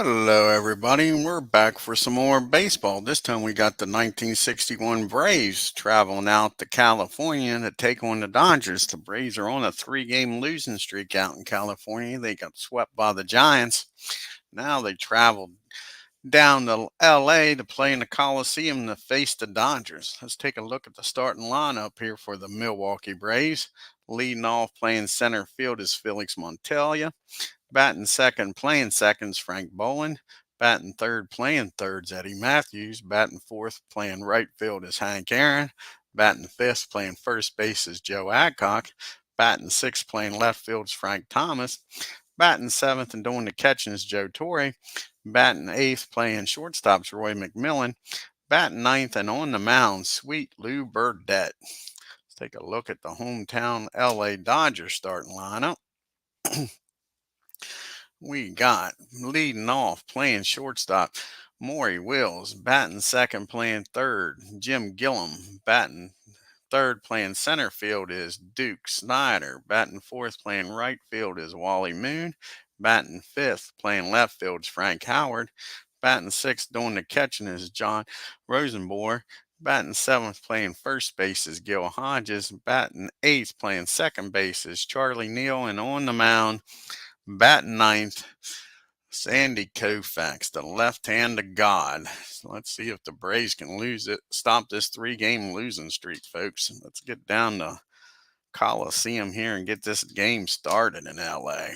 Hello, everybody. We're back for some more baseball. This time we got the 1961 Braves traveling out to California to take on the Dodgers. The Braves are on a three-game losing streak out in California. They got swept by the Giants. Now they traveled down to LA to play in the Coliseum to face the Dodgers. Let's take a look at the starting lineup here for the Milwaukee Braves. Leading off playing center field is Felix Montelia. Batting second, playing seconds, Frank Boland. Batting third, playing thirds, Eddie Matthews. Batting fourth, playing right field is Hank Aaron. Batting fifth, playing first base is Joe Adcock. Batting sixth, playing left field is Frank Thomas. Batting seventh and doing the catching is Joe Torre. Batting eighth, playing shortstop is Roy McMillan. Batting ninth and on the mound, Sweet Lou Burdette. Let's take a look at the hometown LA Dodgers starting lineup. We got leading off playing shortstop Maury Wills, batting second, playing third Jim Gillum, batting third, playing center field is Duke Snyder, batting fourth, playing right field is Wally Moon, batting fifth, playing left field is Frank Howard, batting sixth, doing the catching is John Rosenbohr. Batting seventh, playing first base is Gil Hodges. Batting eighth, playing second base is Charlie Neal. And on the mound, batting ninth, Sandy Koufax, the left hand of God. So let's see if the Braves can stop this three-game losing streak, folks. Let's get down to Coliseum here and get this game started in LA.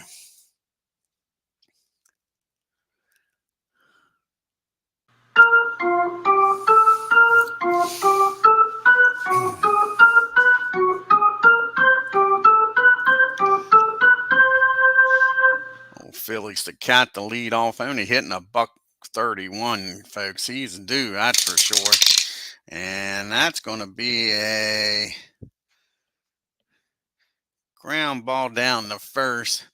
Felix the Cat, the lead off, only hitting a $131, folks. He's due, that's for sure. And that's going to be a ground ball down the first.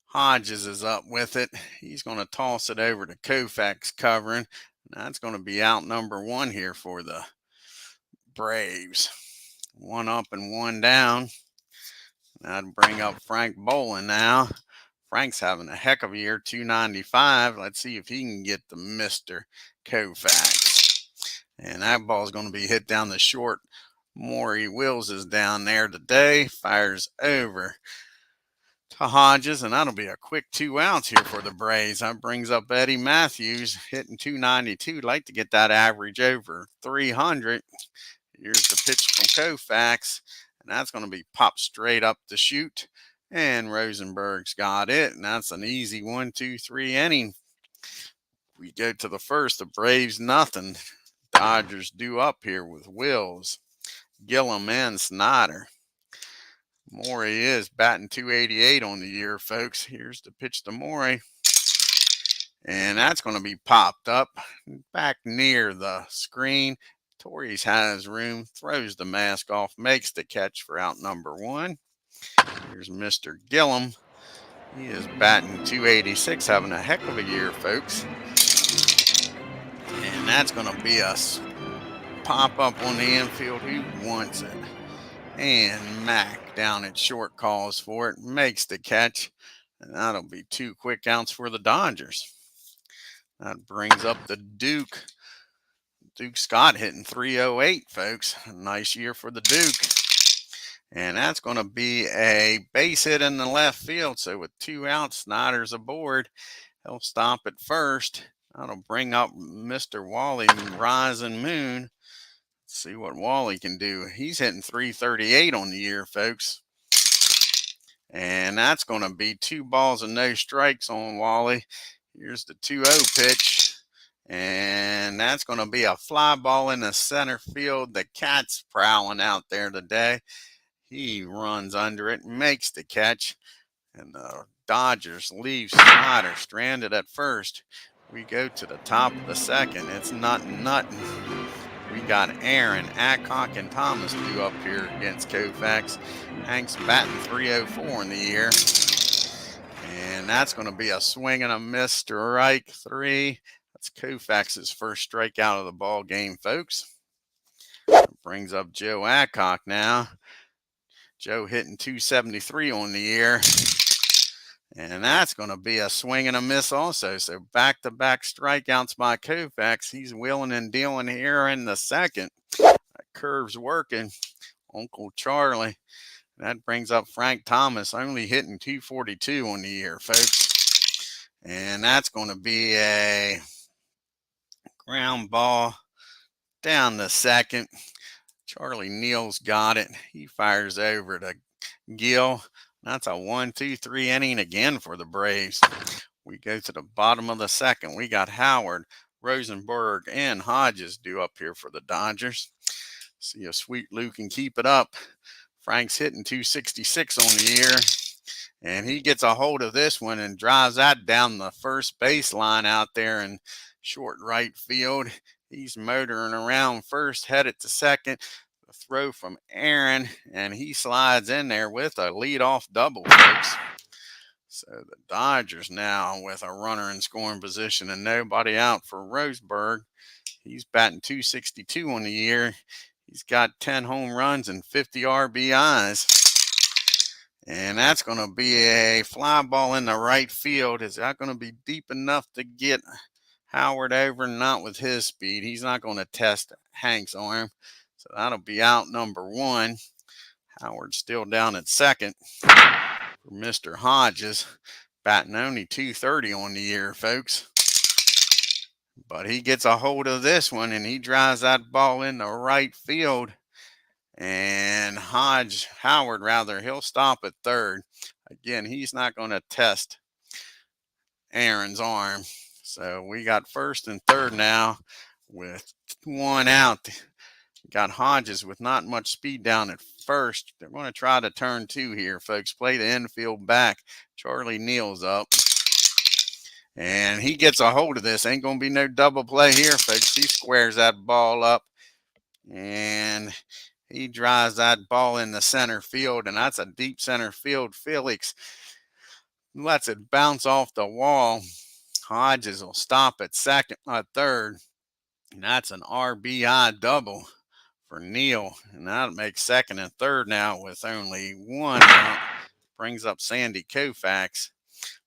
Hodges is up with it. He's going to toss it over to KOUFAX covering. That's going to be out number one here for the Braves. One up and one down. That'll bring up Frank Boland now. Frank's having a heck of a year, 295. Let's see if he can get the Mr. KOUFAX. And that ball's going to be hit down the short. Maury Wills is down there today. Fires over to Hodges, and that'll be a quick 2 outs here for the Braves. That brings up Eddie Matthews hitting 292. Like to get that average over 300. Here's the pitch from KOUFAX, and that's going to be popped straight up the chute. And Rosenberg's got it, and that's an easy 1-2-3 inning. We go to the first, the Braves nothing. Dodgers due up here with Wills, Gillum, and Snyder. Maury is batting 288 on the year, folks. Here's the pitch to Maury. And that's going to be popped up back near the screen. Torres has room, throws the mask off, makes the catch for out number one. Here's Mr. Gillum. He is batting 286, having a heck of a year, folks. And that's going to be a pop up on the infield. Who wants it? And Mac down at short calls for it, makes the catch. And that'll be 2 quick outs for the Dodgers. That brings up the Duke. Duke Scott hitting 308, folks. A nice year for the Duke. And that's going to be a base hit in the left field. So with 2 outs, Snyder's aboard. He'll stop at first. That'll bring up Mr. Wally Rising Moon. Let's see what Wally can do. He's hitting 338 on the year, folks. And that's going to be 2 balls and no strikes on Wally. Here's the 2-0 pitch. And that's going to be a fly ball in the center field. The Cat's prowling out there today. He runs under it, makes the catch, and the Dodgers leave Snyder stranded at first. We go to the top of the second. It's nothing. We got Aaron, Adcock, and Thomas due up here against KOUFAX. Hank's batting 304 in the year. And that's going to be a swing and a miss, strike 3. That's KOUFAX's first strikeout of the ball game, folks. That brings up Joe Adcock now. Joe hitting 273 on the year. And that's going to be a swing and a miss also. So back-to-back strikeouts by KOUFAX. He's wheeling and dealing here in the second. That curve's working. Uncle Charlie. That brings up Frank Thomas, only hitting 242 on the year, folks. And that's going to be a ground ball down the second. Charlie Neal's got it. He fires over to Gill. That's a 1-2-3 inning again for the Braves. We go to the bottom of the second. We got Howard, Rosenberg, and Hodges due up here for the Dodgers. See if Sweet Lou can keep it up. Frank's hitting 266 on the year. And he gets a hold of this one and drives that down the first baseline out there in short right field. He's motoring around first, headed to second. The throw from Aaron, and he slides in there with a leadoff double, folks. So the Dodgers now with a runner in scoring position and nobody out for Roseburg. He's batting 262 on the year. He's got 10 home runs and 50 RBIs. And that's going to be a fly ball in the right field. Is that going to be deep enough to get Howard over? Not with his speed. He's not going to test Hank's arm. So that'll be out number one. Howard's still down at second for Mr. Hodges. Batting only 230 on the year, folks. But he gets a hold of this one, and he drives that ball in the right field. And Howard, he'll stop at third. Again, he's not going to test Aaron's arm. So we got first and third now with one out. Got Hodges with not much speed down at first. They're going to try to turn two here, folks. Play the infield back. Charlie Neal's up. And he gets a hold of this. Ain't going to be no double play here, folks. He squares that ball up. And he drives that ball in the center field. And that's a deep center field. Felix lets it bounce off the wall. Hodges will stop at third. And that's an RBI double for Neal. And that'll make second and third now with only one out. Brings up Sandy KOUFAX.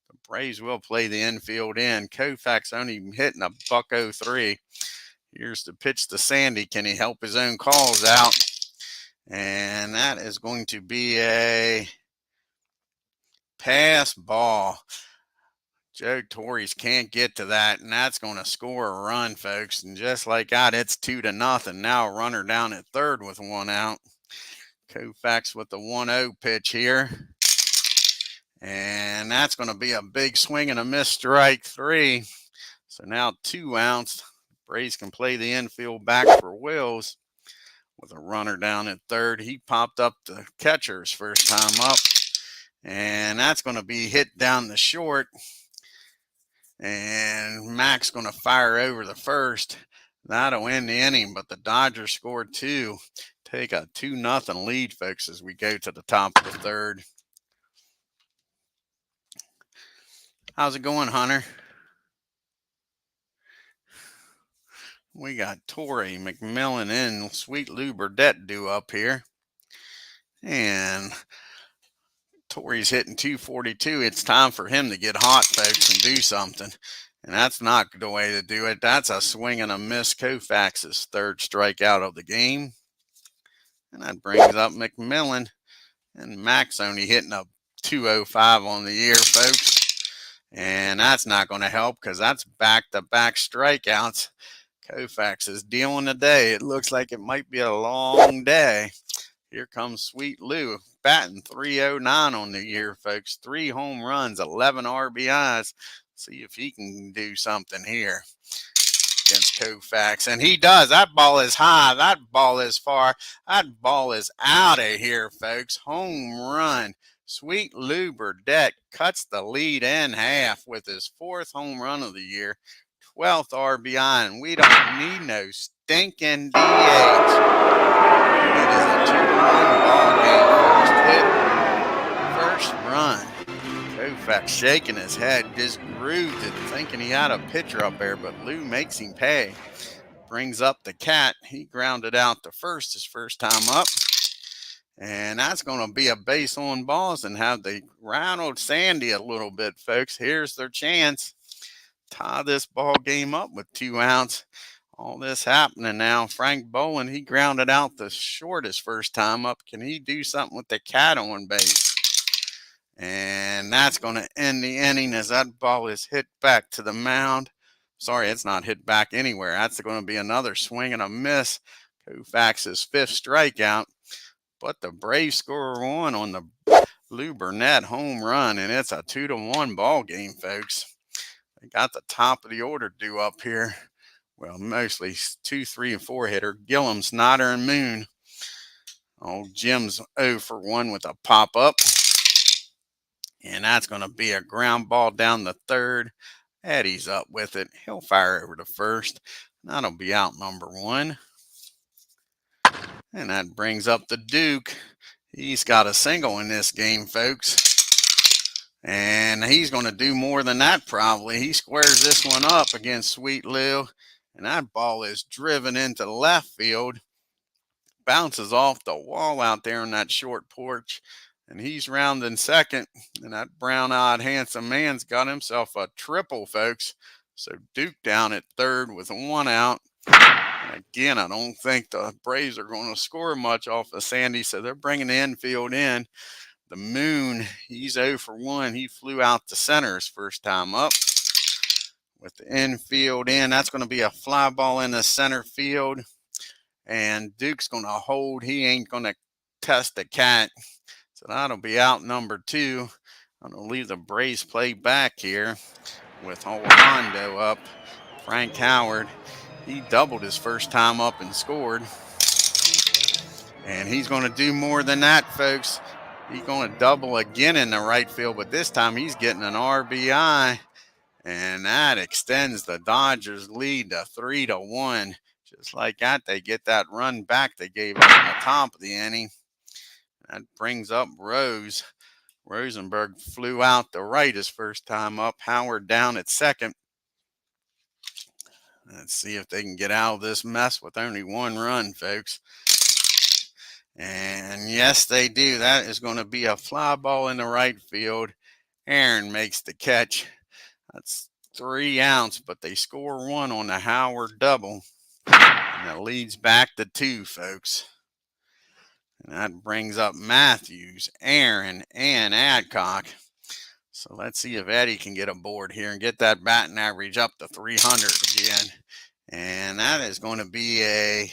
The Braves will play the infield in. KOUFAX only hitting a .03. Here's the pitch to Sandy. Can he help his own calls out? And that is going to be a pass ball. Joe Torres can't get to that, and that's going to score a run, folks. And just like that, it's 2-0. Now a runner down at third with one out. KOUFAX with the 1-0 pitch here. And that's going to be a big swing and a miss, strike three. So now 2 outs. Braves can play the infield back for Wills with a runner down at third. He popped up the catcher's first time up. And that's going to be hit down the short. And Mac's going to fire over the first. That'll end the inning, but the Dodgers scored 2. Take a 2-0 lead, folks, as we go to the top of the third. How's it going, Hunter? We got Torrey, McMillan, and Sweet Lou Burdette due up here. And Torrey's hitting 242. It's time for him to get hot, folks, and do something. And that's not the way to do it. That's a swing and a miss. KOUFAX's third strikeout of the game. And that brings up McMillan. And Mac's only hitting a 205 on the year, folks. And that's not going to help because that's back-to-back strikeouts. KOUFAX is dealing today. It looks like it might be a long day. Here comes Sweet Lou, batting 309 on the year, folks. 3 home runs, 11 RBIs. See if he can do something here against KOUFAX. And he does. That ball is high. That ball is far. That ball is out of here, folks. Home run. Sweet Lou Burdette cuts the lead in half with his 4th home run of the year. 12th RBI, and we don't need no stinking DH. It is a 2-1 ball game. First run. KOUFAX shaking his head, just grooved it, thinking he had a pitcher up there, but Lou makes him pay. Brings up the cat. He grounded out to first his first time up. And that's going to be a base on balls and have they rattled Sandy a little bit, folks. Here's their chance. Tie this ball game up with 2 outs. All this happening now. Frank Bowen, he grounded out the shortest first time up. Can he do something with the cat on base? And that's going to end the inning as that ball is hit back to the mound. Sorry, it's not hit back anywhere. That's going to be another swing and a miss. KOUFAX's 5th strikeout. But the Braves score one on the Lou Burnett home run, and it's a 2-1 ball game, folks. They got the top of the order due up here. Well, mostly 2, 3, and 4 hitter. Gillum, Snyder, and Moon. Old Jim's 0 for 1 with a pop up. And that's going to be a ground ball down the third. Eddie's up with it. He'll fire over to first. That'll be out number 1. And that brings up the Duke. He's got a single in this game, folks. And he's going to do more than that probably. He squares this one up against Sweet Lou. And that ball is driven into left field. Bounces off the wall out there on that short porch. And he's rounding second. And that brown-eyed handsome man's got himself a triple, folks. So Duke down at third with 1 out. And again, I don't think the Braves are going to score much off of Sandy, so they're bringing the infield in. The Moon, he's 0 for 1. He flew out to center his first time up. With the infield in, that's going to be a fly ball in the center field. And Duke's going to hold. He ain't going to test the cat. So that'll be out number 2. I'm going to leave the Braves play back here with Hondo up. Frank Howard, he doubled his first time up and scored. And he's going to do more than that, folks. He's going to double again in the right field, but this time he's getting an RBI. And that extends the Dodgers' lead to 3-1. Just like that, they get that run back they gave up in the top of the inning. That brings up Rose. Rosenberg flew out to right his first time up. Howard down at second. Let's see if they can get out of this mess with only 1 run, folks. And yes, they do. That is going to be a fly ball in the right field. Aaron makes the catch. That's 3 outs, but they score 1 on the Howard double. And it leads back to 2, folks. And that brings up Matthews, Aaron, and Adcock. So let's see if Eddie can get aboard here and get that batting average up to 300 again. And that is going to be a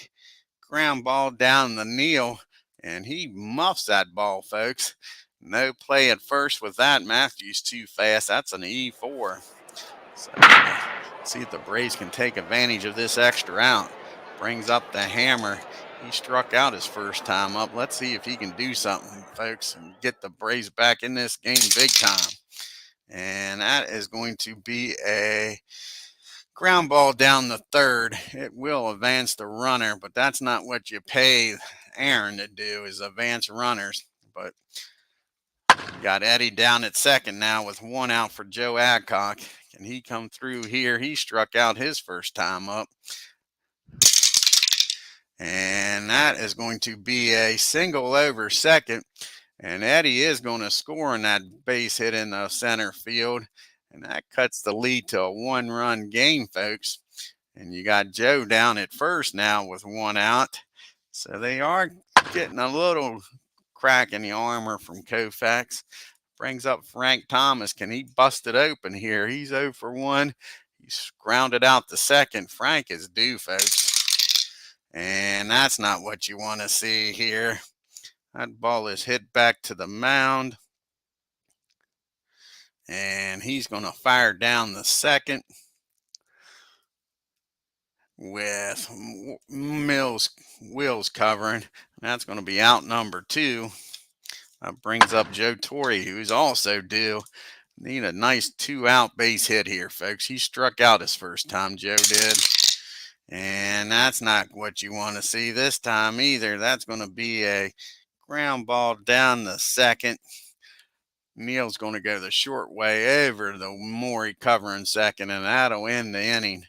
ground ball down the Neal. And he muffs that ball, folks. No play at first with that. Matthews too fast. That's an E4. So let's see if the Braves can take advantage of this extra out. Brings up the hammer. He struck out his first time up. Let's see if he can do something, folks, and get the Braves back in this game big time. And that is going to be a ground ball down the third. It will advance the runner, but that's not what you pay Aaron to do, is advance runners. But got Eddie down at second now with 1 out for Joe Adcock. Can he come through here? He struck out his first time up. And that is going to be a single over second. And Eddie is going to score on that base hit in the center field. And that cuts the lead to a 1-run game, folks. And you got Joe down at first now with 1 out. So they are getting a little crack in the armor from KOUFAX. Brings up Frank Thomas. Can he bust it open here? He's 0 for 1. He's grounded out the second. Frank is due, folks. And that's not what you want to see here. That ball is hit back to the mound. And he's going to fire down the second with Wills covering. That's going to be out number 2. That brings up Joe Torre, who's also due. Need a nice 2-out base hit here, folks. He struck out his first time, Joe did. And that's not what you want to see this time either. That's going to be a ground ball down the second. Neal's going to go the short way over the Morey covering second, and that'll end the inning.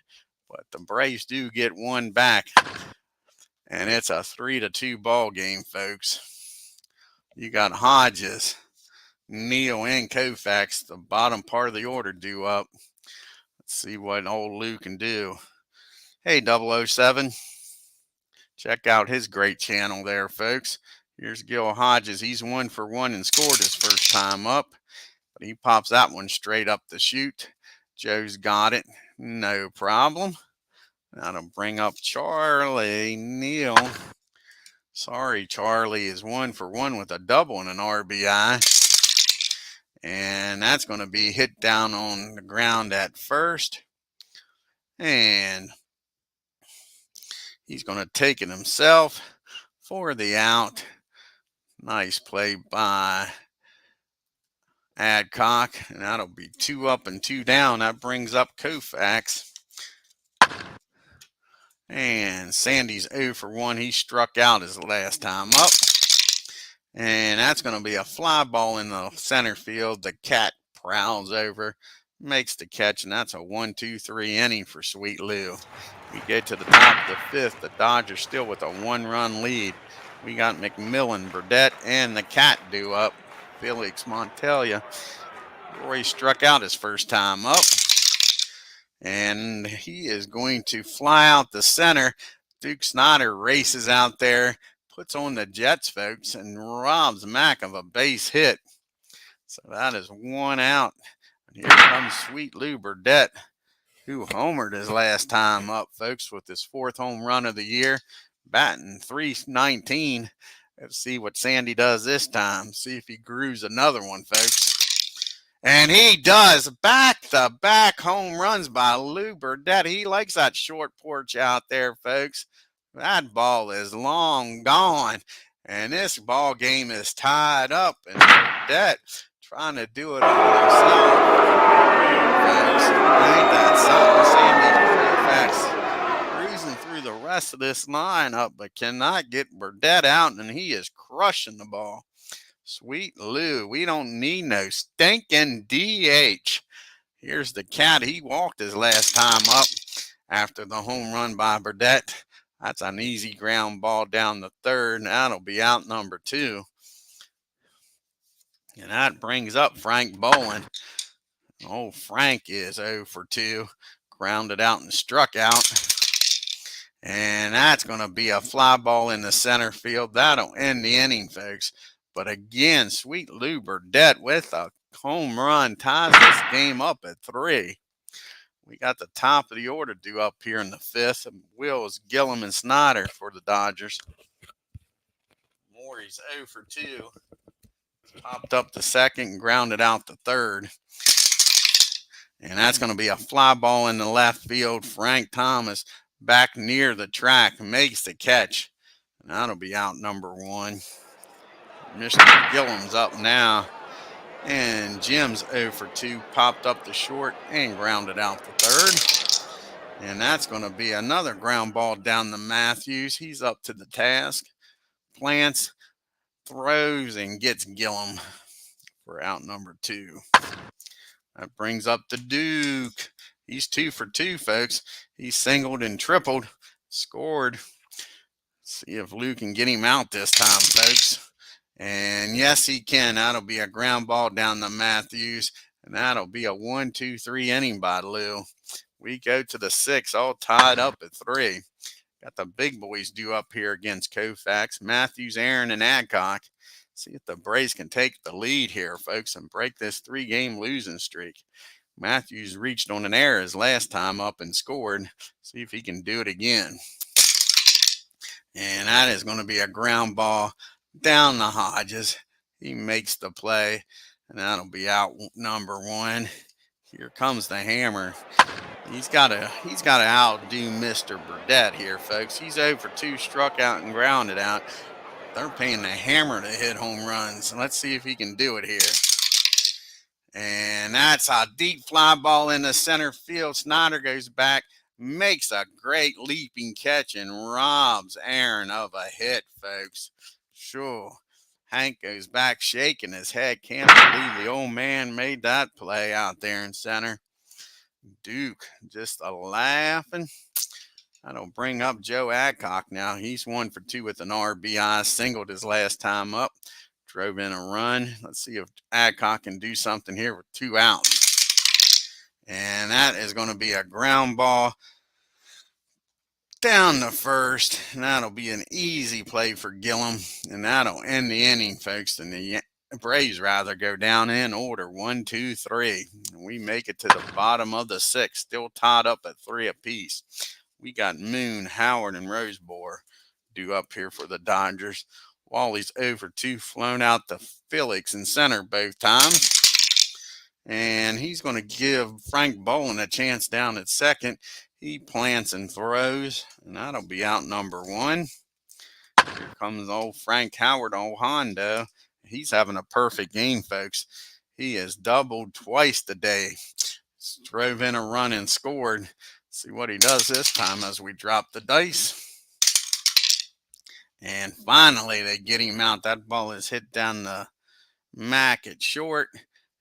But the Braves do get 1 back. And it's a 3-2 ball game, folks. You got Hodges, Neal, and KOUFAX, the bottom part of the order due up. Let's see what old Lou can do. Hey, 007. Check out his great channel there, folks. Here's Gil Hodges. He's 1 for 1 and scored his first time up. But he pops that one straight up the chute. Joe's got it. No problem. That'll bring up Charlie Neal. Sorry, Charlie is 1 for 1 with a double and an RBI. And that's going to be hit down on the ground at first. And he's going to take it himself for the out. Nice play by Adcock. And that'll be 2 up and 2 down. That brings up KOUFAX. And Sandy's 0 for 1. He struck out his last time up. And that's going to be a fly ball in the center field. The cat prowls over, makes the catch, and that's a 1-2-3 inning for Sweet Lou. We get to the top of the 5th. The Dodgers still with a 1-run lead. We got McMillan, Burdette, and the cat due up. Felix Montelia. Roy struck out his first time up. And he is going to fly out the center. Duke Snyder races out there, puts on the Jets, folks, and robs Mack of a base hit. So that is 1 out. And here comes Sweet Lou Burdette, who homered his last time up, folks, with his 4th home run of the year, batting .319. Let's see what Sandy does this time. See if he grooves another one, folks. And he does. Back-to-back home runs by Lou Burdette. He likes that short porch out there, folks. That ball is long gone. And this ball game is tied up. And Burdette trying to do it all himself. Folks, ain't that something? Sandy KOUFAX cruising through the rest of this lineup, but cannot get Burdette out, and he is crushing the ball. Sweet Lou, we don't need no stinking DH. Here's the cat. He walked his last time up after the home run by Burdette. That's an easy ground ball down the 3rd. That'll be out number 2. And that brings up Frank Boland. Oh, Frank is 0 for 2. Grounded out and struck out. And that's going to be a fly ball in the center field. That'll end the inning, folks. But again, Sweet Lou Burdette with a home run ties this game up at 3. We got the top of the order due up here in the 5th. Wills, Gillum, and Snyder for the Dodgers. Morey's 0 for 2. Popped up the 2nd and grounded out the 3rd. And that's going to be a fly ball in the left field. Frank Thomas back near the track makes the catch. And that'll be out number 1. Mr. Gillum's up now. And Jim's 0 for 2. Popped up the short and grounded out the 3rd. And that's going to be another ground ball down to Matthews. He's up to the task. Plants, throws, and gets Gillum for out number 2. That brings up the Duke. He's 2 for 2, folks. He singled and tripled. Scored. See if Lou can get him out this time, folks. And yes, he can. That'll be a ground ball down to Matthews. And that'll be a 1-2-3 inning by Lou. We go to the 6th, all tied up at 3. Got the big boys due up here against KOUFAX. Matthews, Aaron, and Adcock. See if the Braves can take the lead here, folks, and break this 3-game losing streak. Matthews reached on an error his last time up and scored. See if he can do it again. And that is going to be a ground ball down the Hodges. He makes the play, and that'll be out number 1. Here comes the hammer. He's got to outdo Mr. Burdette here, folks. He's 0 for 2, struck out and grounded out. They're paying the hammer to hit home runs. Let's see if he can do it here. And that's a deep fly ball in the center field. Snyder goes back, makes a great leaping catch, and robs Aaron of a hit, folks. Sure. Hank goes back shaking his head. Can't believe the old man made that play out there in center. Duke just a laughing. That'll bring up Joe Adcock now. He's 1 for 2 with an RBI. Singled his last time up. drove in a run. Let's see if Adcock can do something here with 2 outs. And that is going to be a ground ball down the first, and that'll be an easy play for Gillum, and that'll end the inning, folks. And the Braves rather go down in order 1, 2, 3. And we make it to the bottom of the 6th, still tied up at 3 apiece. We got Moon, Howard, and Roseboro due up here for the Dodgers. Wally's over 2, flown out to Felix in center both times. And he's going to give Frank Bolin a chance down at second. He plants and throws, and that'll be out number 1. Here comes old Frank Howard, old Hondo. He's having a perfect game, folks. He has doubled twice today. Drove in a run and scored. See what he does this time as we drop the dice. And finally, they get him out. That ball is hit down the Mac at short.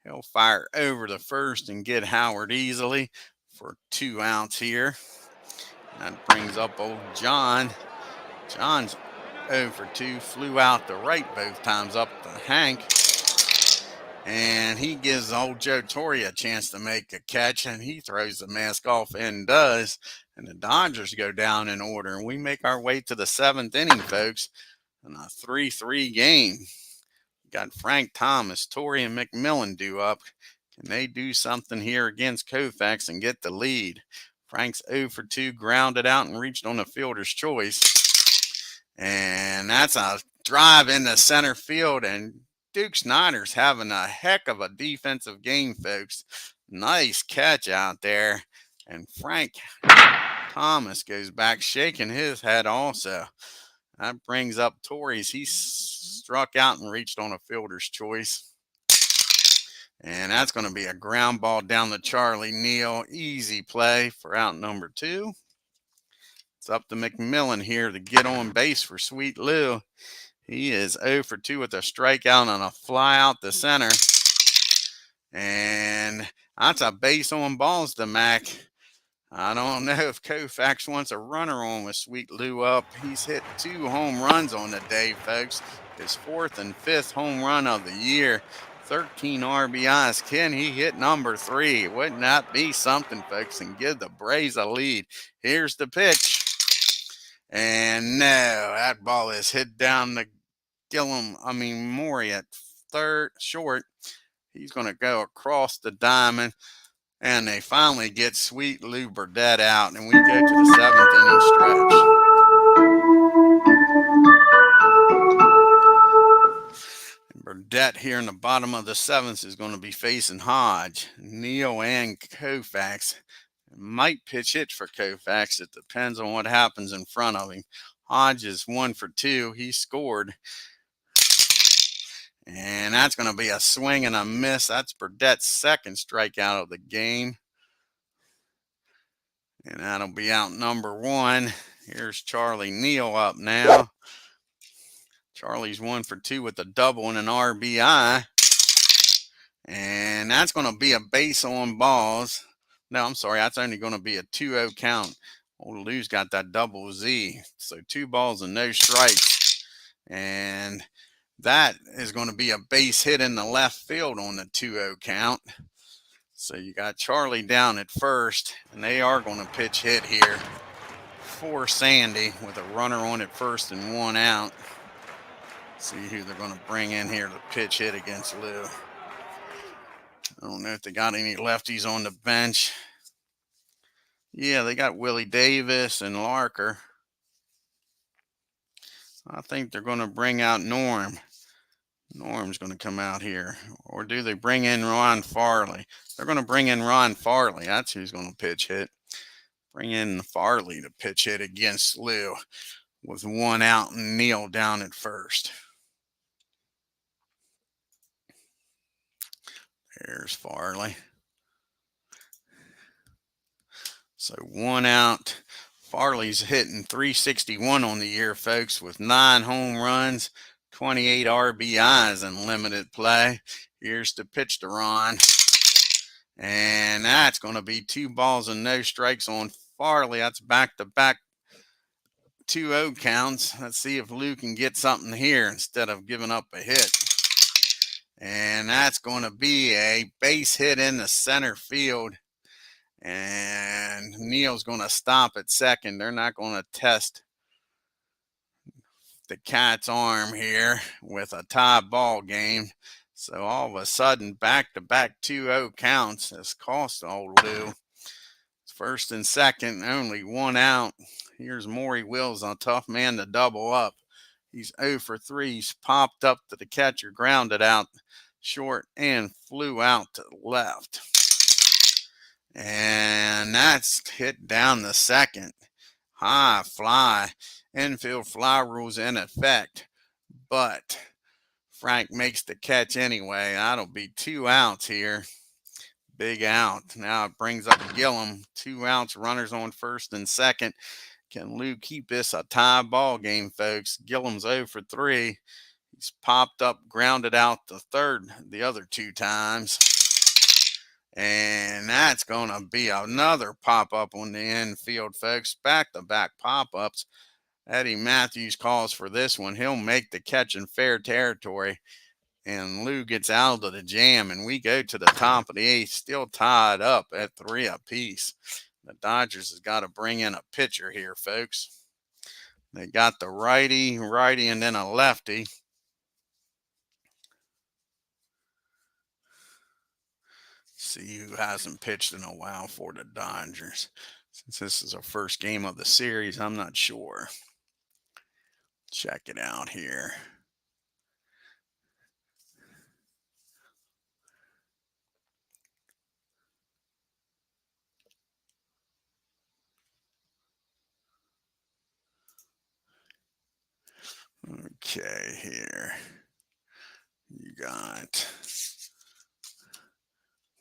He'll fire over the first and get Howard easily for 2 outs here. That brings up old John. John's 0 for 2, flew out the right both times up to Hank. And he gives old Joe Torre a chance to make a catch, and he throws the mask off and does. And the Dodgers go down in order, and we make our way to the 7th inning, folks, in a 3-3 game. Got Frank Thomas, Torre, and McMillan due up. Can they do something here against KOUFAX and get the lead? Frank's 0 for 2, grounded out and reached on the fielder's choice. And that's a drive into center field, and Duke Snyder's having a heck of a defensive game, folks. Nice catch out there. And Frank Thomas goes back shaking his head also. That brings up Torres. He struck out and reached on a fielder's choice. And that's going to be a ground ball down to Charlie Neal. Easy play for out number 2. It's up to McMillan here to get on base for Sweet Lou. He is 0 for 2 with a strikeout and a fly out the center. And that's a base on balls to Mac. I don't know if KOUFAX wants a runner on with Sweet Lou up. He's hit 2 home runs on the day, folks. His 4th and 5th home run of the year. 13 RBIs. Can he hit number 3? Wouldn't that be something, folks, and give the Braves a lead? Here's the pitch. And no, that ball is hit down the Maury at short. He's going to go across the diamond. And they finally get Sweet Lou Burdette out, and we go to the 7th inning stretch. And Burdette here in the bottom of the 7th is going to be facing Hodge, Neal, and KOUFAX. Might pitch hit for KOUFAX. It depends on what happens in front of him. Hodge is 1 for 2. He scored. And that's going to be a swing and a miss. That's Burdette's 2nd strikeout of the game. And that'll be out number 1. Here's Charlie Neal up now. Charlie's 1 for 2 with a double and an RBI. And that's going to be a base on balls. No, I'm sorry. That's only going to be a 2-0 count. Old Lou's got that double Z. So 2 balls and no strikes. And that is going to be a base hit in the left field on the 2-0 count. So you got Charlie down at first, and they are going to pitch hit here for Sandy with a runner on at first and 1 out. See who they're going to bring in here to pitch hit against Lou. I don't know if they got any lefties on the bench. Yeah, they got Willie Davis and Larker. I think they're going to bring out Norm. Norm's going to come out here. Or do they bring in Ron Farley? They're going to bring in Ron Farley. That's who's going to pitch hit. Bring in Farley to pitch hit against Lou with 1 out and Neal down at first. There's Farley. So 1 out. Farley's hitting .361 on the year, folks, with 9 home runs, 28 RBIs in limited play. Here's the pitch to Ron. And that's going to be 2 balls and no strikes on Farley. That's back-to-back 2-0 counts. Let's see if Lou can get something here instead of giving up a hit. And that's going to be a base hit in the center field. And Neal's going to stop at second. They're not going to test the Cat's arm here with a tie ball game. So all of a sudden, back-to-back 2-0 counts has cost old Lou. First and second, only one out. Here's Maury Wills, a tough man to double up. He's 0 for 3. He's popped up to the catcher, grounded out short, and flew out to the left. And that's hit down the second. High fly. Infield fly rules in effect. But Frank makes the catch anyway. That'll be 2 outs here. Big out. Now it brings up Gillum. 2 outs, runners on first and second. Can Lou keep this a tie ball game, folks? Gillum's 0 for 3. He's popped up, grounded out the third the other 2 times. And that's going to be another pop-up on the infield, folks. Back-to-back pop-ups. Eddie Matthews calls for this one. He'll make the catch in fair territory. And Lou gets out of the jam, and we go to the top of the 8th, still tied up at 3 apiece. The Dodgers has got to bring in a pitcher here, folks. They got the righty, and then a lefty. See who hasn't pitched in a while for the Dodgers. Since this is our first game of the series, I'm not sure. Check it out here. Okay, here you got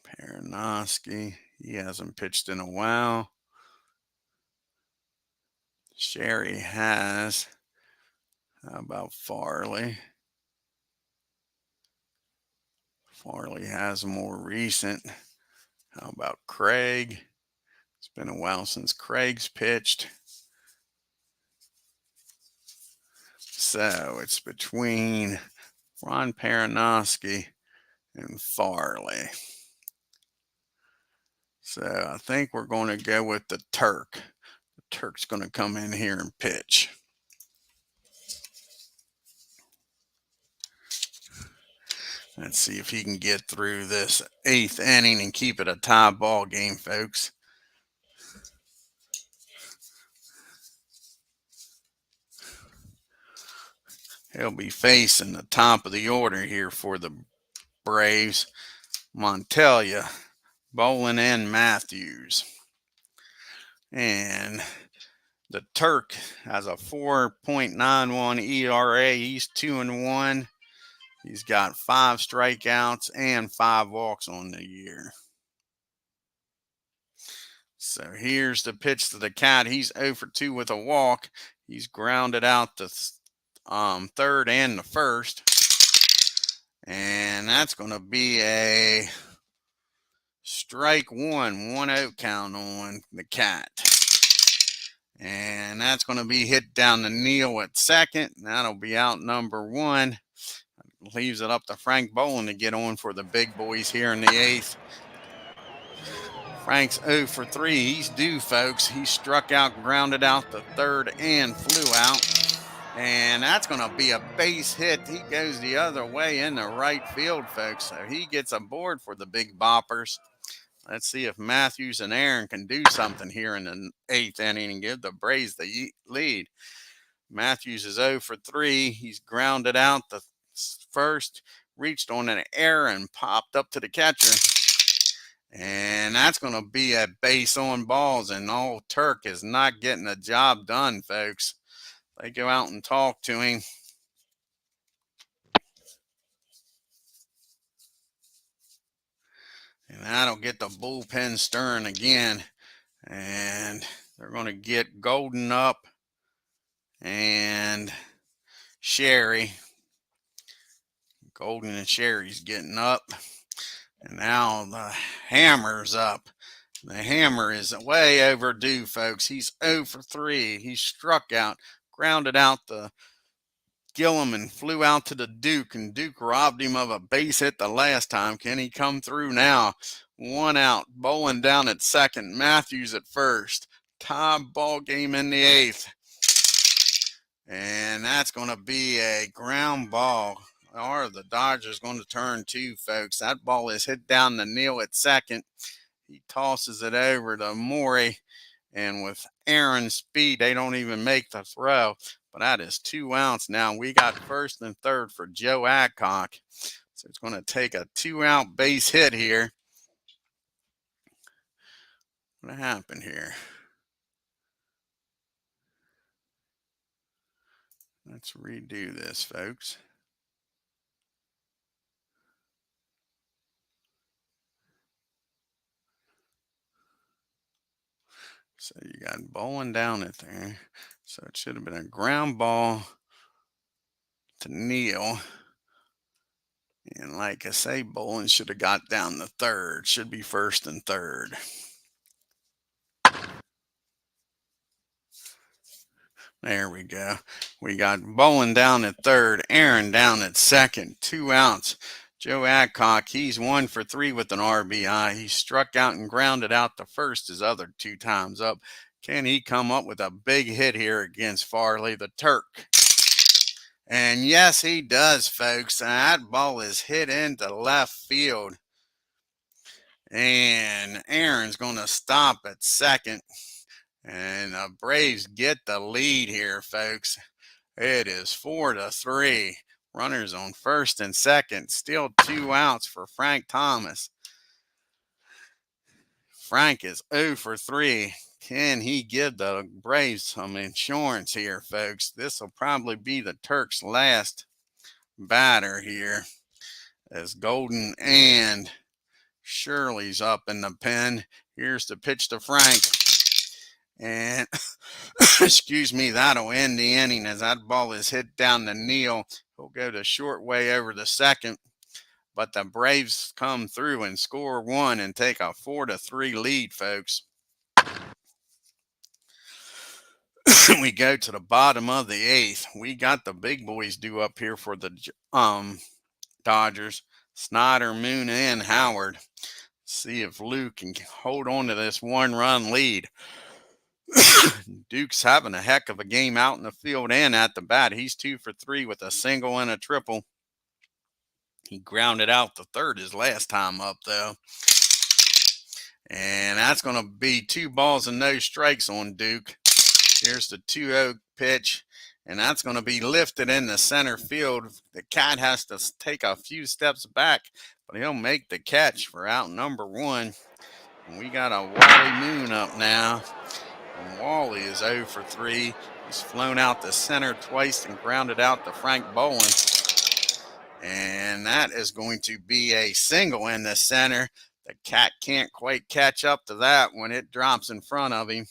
Pernoski. He hasn't pitched in a while. Sherry has. How about Farley? Farley has more recent. How about Craig? It's been a while since Craig's pitched. So it's between Ron Pernoski and Farley. So I think we're going to go with the Turk. The Turk's going to come in here and pitch. Let's see if he can get through this 8th inning and keep it a tie ball game, folks. He'll be facing the top of the order here for the Braves. Montelia, Bolin, and Matthews. And the Turk has a 4.91 ERA. He's 2-1. He's got 5 strikeouts and 5 walks on the year. So here's the pitch to the Cat. He's 0 for 2 with a walk. He's grounded out the third and the first. And that's going to be a strike 1-0 count on the Cat. And that's going to be hit down to Neal at second. That'll be out number 1. Leaves it up to Frank Bolin to get on for the big boys here in the 8th. Frank's 0 for 3. He's due, folks. He struck out, grounded out the third, and flew out. And that's going to be a base hit. He goes the other way in the right field, folks. So he gets aboard for the big boppers. Let's see if Matthews and Aaron can do something here in the 8th inning and give the Braves the lead. Matthews is 0 for 3. He's grounded out the first, reached on an error and popped up to the catcher. And that's going to be a base on balls, and old Turk is not getting the job done, folks. They go out and talk to him. And that'll get the bullpen stirring again. And they're going to get Golden up and Sherry. Golden and Sherry's getting up. And now the Hammer's up. The Hammer is way overdue, folks. He's 0 for 3. He struck out, grounded out the Gilliman flew out to the Duke, and Duke robbed him of a base hit the last time. Can he come through now? 1 out. Bowling down at second. Matthews at first. Tie ball game in the 8th. And that's going to be a ground ball. Or the Dodgers going to turn 2, folks. That ball is hit down to Neal at second. He tosses it over to Morey. And with Aaron's speed, they don't even make the throw. But that is 2 outs now. We got first and third for Joe Adcock. So it's going to take a 2-out base hit here. What happened here? Let's redo this, folks. So you got bowling down it there. So it should have been a ground ball to Neal. And like I say, bowling should have got down the third. Should be first and third. There we go. We got bowling down at third, Aaron down at second, 2 outs. Joe Adcock, he's 1 for 3 with an RBI. He struck out and grounded out the first his other 2 times up. Can he come up with a big hit here against Farley, the Turk? And yes, he does, folks. That ball is hit into left field. And Aaron's going to stop at second. And the Braves get the lead here, folks. It is 4-3. Runners on first and second. Still 2 outs for Frank Thomas. Frank is 0 for 3. Can he give the Braves some insurance here, folks? This will probably be the Turks' last batter here, as Golden and Shirley's up in the pen. Here's the pitch to Frank. And, excuse me, that'll end the inning as that ball is hit down to Neal. He'll go the short way over the second. But the Braves come through and score 1 and take a 4-3 lead, folks. We go to the bottom of the 8th. We got the big boys due up here for the Dodgers. Snyder, Moon, and Howard. See if Luke can hold on to this 1-run lead. Duke's having a heck of a game out in the field and at the bat. He's 2 for 3 with a single and a triple. He grounded out the third his last time up, though. And that's going to be 2 balls and no strikes on Duke. Here's the 2-0 pitch. And that's going to be lifted in the center field. The Cat has to take a few steps back, but he'll make the catch for out number 1. And we got a Wally Moon up now. And Wally is 0 for 3. He's flown out the center twice and grounded out to Frank Bowen. And that is going to be a single in the center. The Cat can't quite catch up to that when it drops in front of him.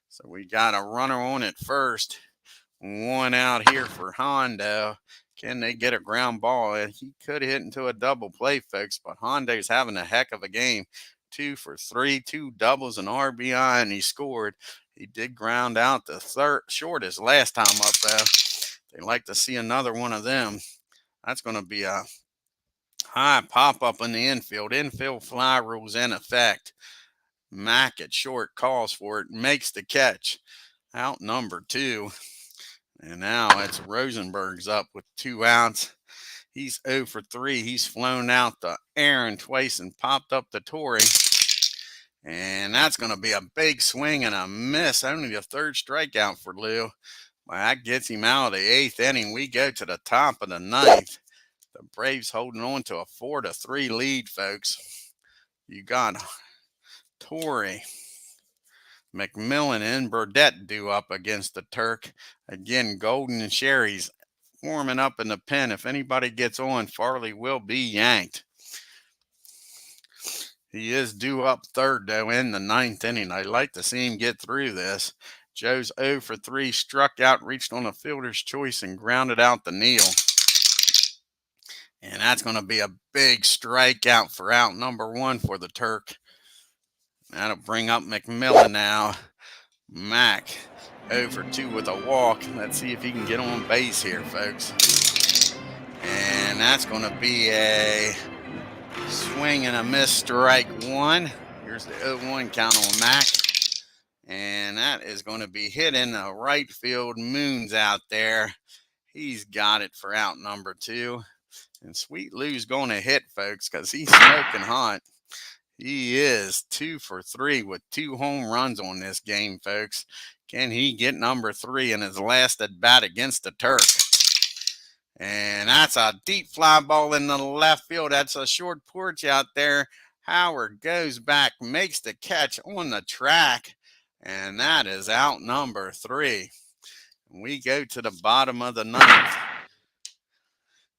So we got a runner on at first. 1 out here for Hondo. Can they get a ground ball? He could hit into a double play, folks, but Hondo's having a heck of a game. 2 for 3, 2 doubles, and RBI, and he scored. He did ground out the third shortest last time up there. They'd like to see another one of them. That's going to be a high pop-up in the infield. Infield fly rules in effect. Mack at short calls for it, makes the catch. Out number 2. And now it's Rosenberg's up with 2 outs. He's 0 for 3. He's flown out to Aaron twice and popped up to Torrey. And that's going to be a big swing and a miss. Only the 3rd strikeout for Lou. Well, that gets him out of the 8th inning. We go to the top of the 9th. The Braves holding on to a 4-3 lead, folks. You got Torrey, McMillan, and Burdette due up against the Turk. Again, Golden and Sherry's warming up in the pen. If anybody gets on, Farley will be yanked. He is due up 3rd, though, in the 9th inning. I'd like to see him get through this. Joe's 0 for 3, struck out, reached on a fielder's choice, and grounded out the Neal. And that's going to be a big strikeout for out number 1 for the Turk. That'll bring up McMillan now. Mac 0 for 2 with a walk. Let's see if he can get on base here, folks. And that's going to be a swing and a miss, strike one. Here's the 0-1 count on Mac. And that is going to be hit in the right field. Moon's out there. He's got it for out number 2. And Sweet Lou's going to hit, folks, because he's smoking hot. He is 2 for 3 with 2 home runs on this game, folks. Can he get number 3 in his last at bat against the Turk? And that's a deep fly ball in the left field. That's a short porch out there. Howard goes back, makes the catch on the track, and that is out number 3. We go to the bottom of the ninth.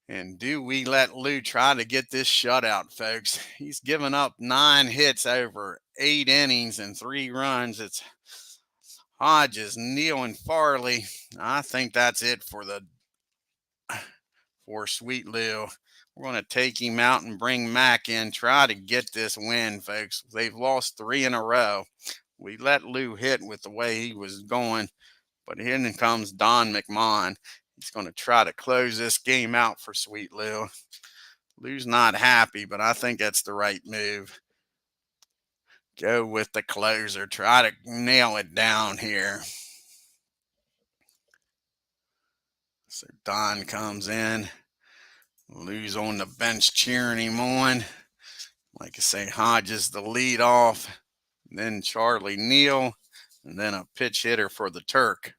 And do we let Lou try to get this shutout, folks? He's given up 9 hits over 8 innings and 3 runs. It's Hodges, Neal, and Farley. I think that's it for Sweet Lou. We're going to take him out and bring Mac in, try to get this win, folks. They've lost 3 in a row. We let Lou hit with the way he was going, but here comes Don McMahon. He's going to try to close this game out for Sweet Lou. Lou's not happy, but I think that's the right move. Go with the closer. Try to nail it down here. So Don comes in. Lou's on the bench cheering him on. Like I say, Hodges the lead off. Then Charlie Neal. And then a pitch hitter for the Turk.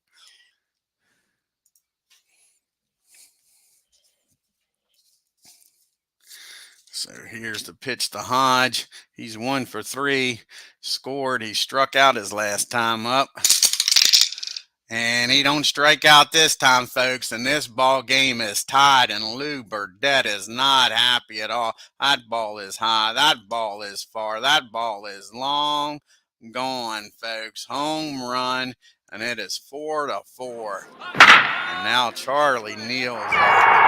So here's the pitch to Hodge. He's 1 for 3. Scored. He struck out his last time up. And he don't strike out this time, folks. And this ball game is tied. And Lou Burdette is not happy at all. That ball is high. That ball is far. That ball is long gone, folks. Home run. And it is 4-4. And now Charlie Neal is up.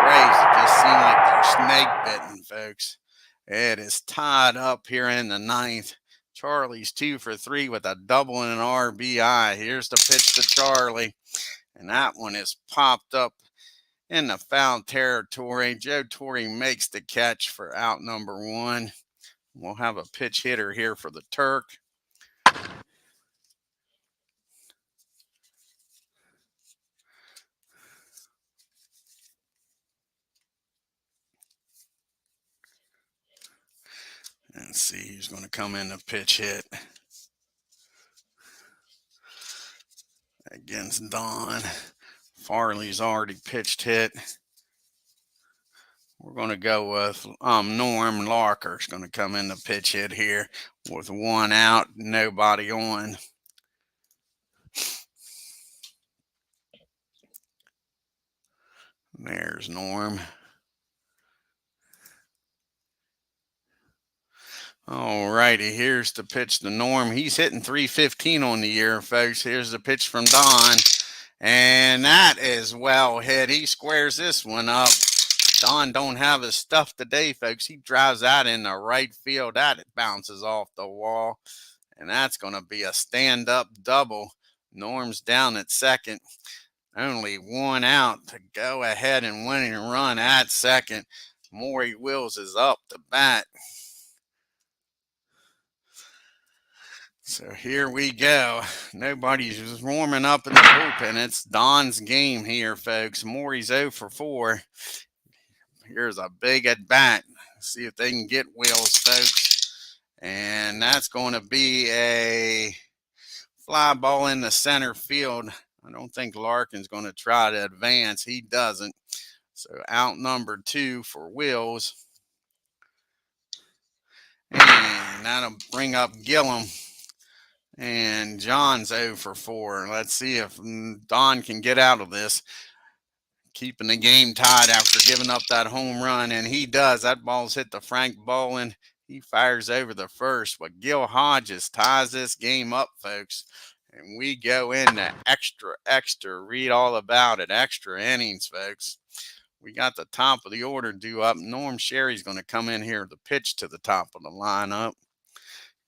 Braves just seem like they're snake bitten, folks. It is tied up here in the ninth. Charlie's 2 for 3 with a double and an RBI. Here's the pitch to Charlie. And that one is popped up in the foul territory. Joe Torre makes the catch for out number 1. We'll have a pitch hitter here for the Turk. And see who's going to come in the pitch hit against Don. Farley's already pitched hit. We're going to go with Norm Larker's going to come in the pitch hit here with 1 out, nobody on. There's Norm. All righty, here's the pitch to Norm. He's hitting .315 on the year, folks. Here's the pitch from Don. And that is well hit. He squares this one up. Don don't have his stuff today, folks. He drives that in the right field. That bounces off the wall. And that's going to be a stand-up double. Norm's down at second. Only 1 out to go ahead and win and run at second. Maury Wills is up to bat. So here we go. Nobody's just warming up in the bullpen. It's Don's game here, folks. Maury's 0 for 4. Here's a big at bat. See if they can get Wills, folks. And that's going to be a fly ball in the center field. I don't think Larkin's going to try to advance. He doesn't. So out number 2 for Wills. And that'll bring up Gillum. And John's 0 for 4. Let's see if Don can get out of this. Keeping the game tied after giving up that home run. And he does. That ball's hit the Frank Bolin. He fires over the first. But Gil Hodges ties this game up, folks. And we go into extra. Read all about it. Extra innings, folks. We got the top of the order due up. Norm Sherry's going to come in here to pitch to the top of the lineup.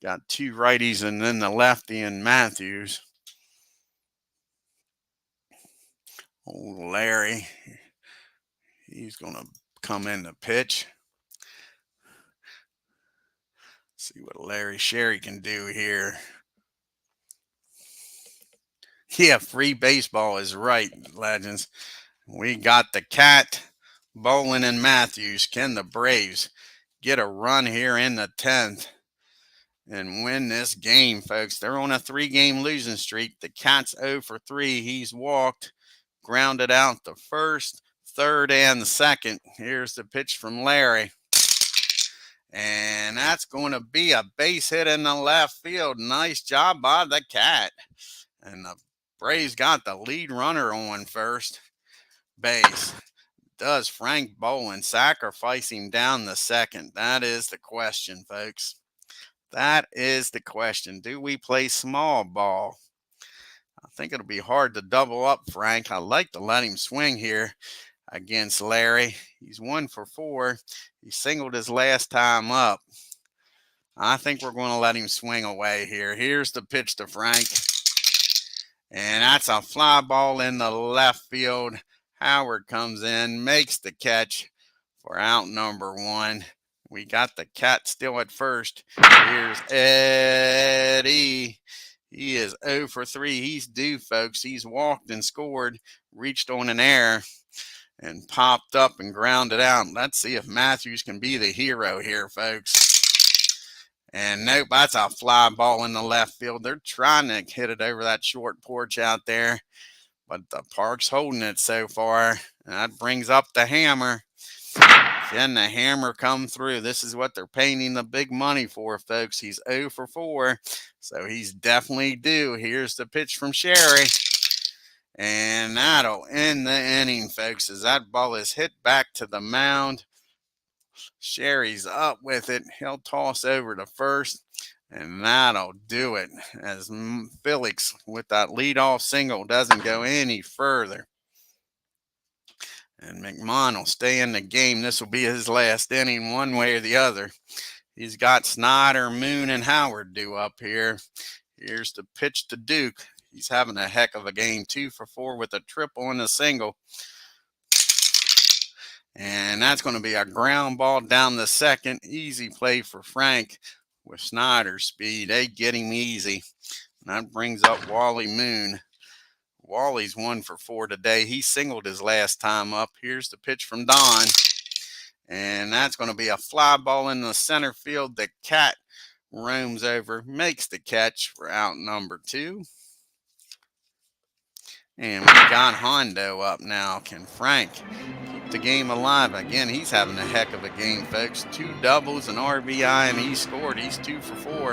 Got two righties and then the lefty and Matthews. Old Larry, he's going to come in the pitch. See what Larry Sherry can do here. Yeah, free baseball is right, legends. We got the cat, Bolin, and Matthews. Can the Braves get a run here in the 10th and win this game, folks? They're on a 3-game losing streak. The Cat's 0 for 3. He's walked, grounded out the first, third, and the second. Here's the pitch from Larry. And that's going to be a base hit in the left field. Nice job by the Cat. And the Braves got the lead runner on first base. Does Frank Bolin sacrificing down the second? That is the question, folks. That is the question. Do we play small ball? I think it'll be hard to double up Frank. I like to let him swing here against Larry. He's 1 for 4. He singled his last time up. I think we're going to let him swing away here. Here's the pitch to Frank. And that's a fly ball in the left field. Howard comes in, makes the catch for out number 1. We got the Cat still at first. Here's Eddie. He is 0 for 3. He's due, folks. He's walked and scored, reached on an error, and popped up and grounded out. Let's see if Matthews can be the hero here, folks. And nope, that's a fly ball in the left field. They're trying to hit it over that short porch out there, but the park's holding it so far. And that brings up the hammer. Can the hammer come through? This is what they're paying the big money for, folks. He's 0 for 4, so he's definitely due. Here's the pitch from Sherry. And that'll end the inning, folks, as that ball is hit back to the mound. Sherry's up with it. He'll toss over to first, and that'll do it, as Felix with that leadoff single doesn't go any further. And McMahon will stay in the game. This will be his last inning one way or the other. He's got Snyder, Moon, and Howard due up here. Here's the pitch to Duke. He's having a heck of a game. 2 for 4 with a triple and a single. And that's going to be a ground ball down the second. Easy play for Frank with Snyder's speed. They get him easy. And that brings up Wally Moon. Wally's 1 for 4 today. He singled his last time up. Here's the pitch from Don. And that's going to be a fly ball in the center field. The Cat roams over, makes the catch for out number 2. And we got Hondo up now. Can Frank keep the game alive? Again, he's having a heck of a game, folks. 2 doubles, an RBI, and he scored. He's 2 for 4.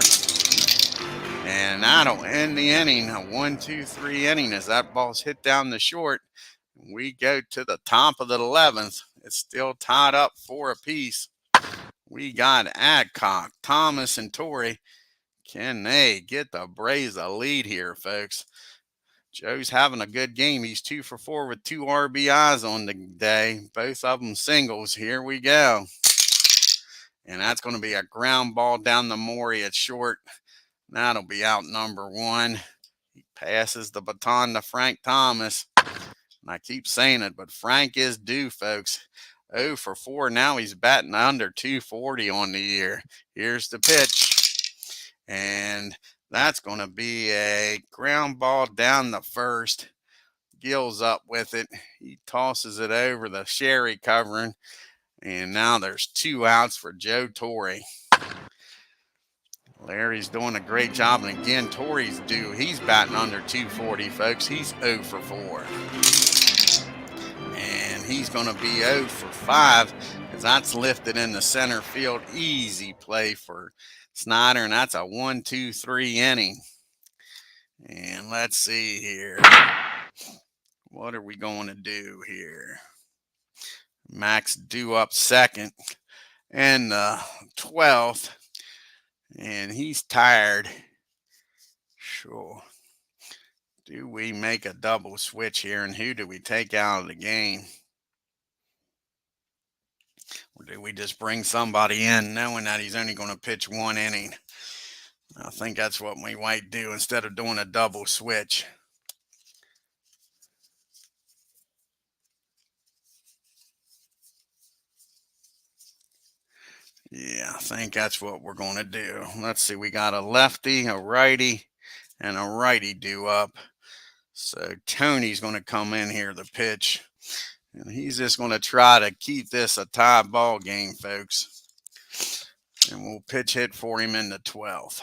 And that'll end the inning. A 1-2-3 inning as that ball's hit down the short. We go to the top of the 11th. It's still tied up 4 apiece. We got Adcock, Thomas, and Torrey. Can they get the Braves a lead here, folks? Joe's having a good game. He's 2 for 4 with 2 RBIs on the day. Both of them singles. Here we go. And that's going to be a ground ball down the Maury at short. That'll be out number 1. He passes the baton to Frank Thomas. And I keep saying it, but Frank is due, folks. 0 for 4. Now he's batting under 240 on the year. Here's the pitch. And that's going to be a ground ball down the first. Gill's up with it. He tosses it over the Sherry covering. And now there's 2 outs for Joe Torre. Larry's doing a great job. And again, Torrey's due. He's batting under 240, folks. He's 0 for 4. And he's going to be 0 for 5 because that's lifted in the center field. Easy play for Snyder, and that's a 1-2-3 inning. And let's see here. What are we going to do here? Max due up second and the 12th. And he's tired. Sure. Do we make a double switch here? And who do we take out of the game? Or do we just bring somebody in knowing that he's only going to pitch 1 inning? I think that's what we might do instead of doing a double switch. Yeah, I think that's what we're going to do. Let's see, we got a lefty, a righty, and a righty due up. So Tony's going to come in here to pitch. And he's just going to try to keep this a tie ball game, folks. And we'll pitch hit for him in the 12th.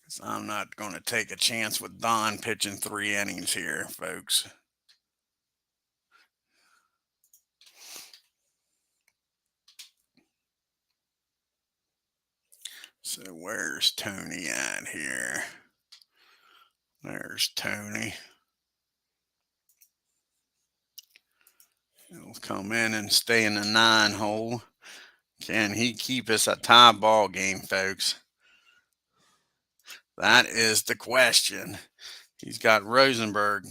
So I'm not going to take a chance with Don pitching 3 innings here, folks. So where's Tony at here? There's Tony. He'll come in and stay in the 9 hole. Can he keep us a tie ball game, folks? That is the question. He's got Rosenberg,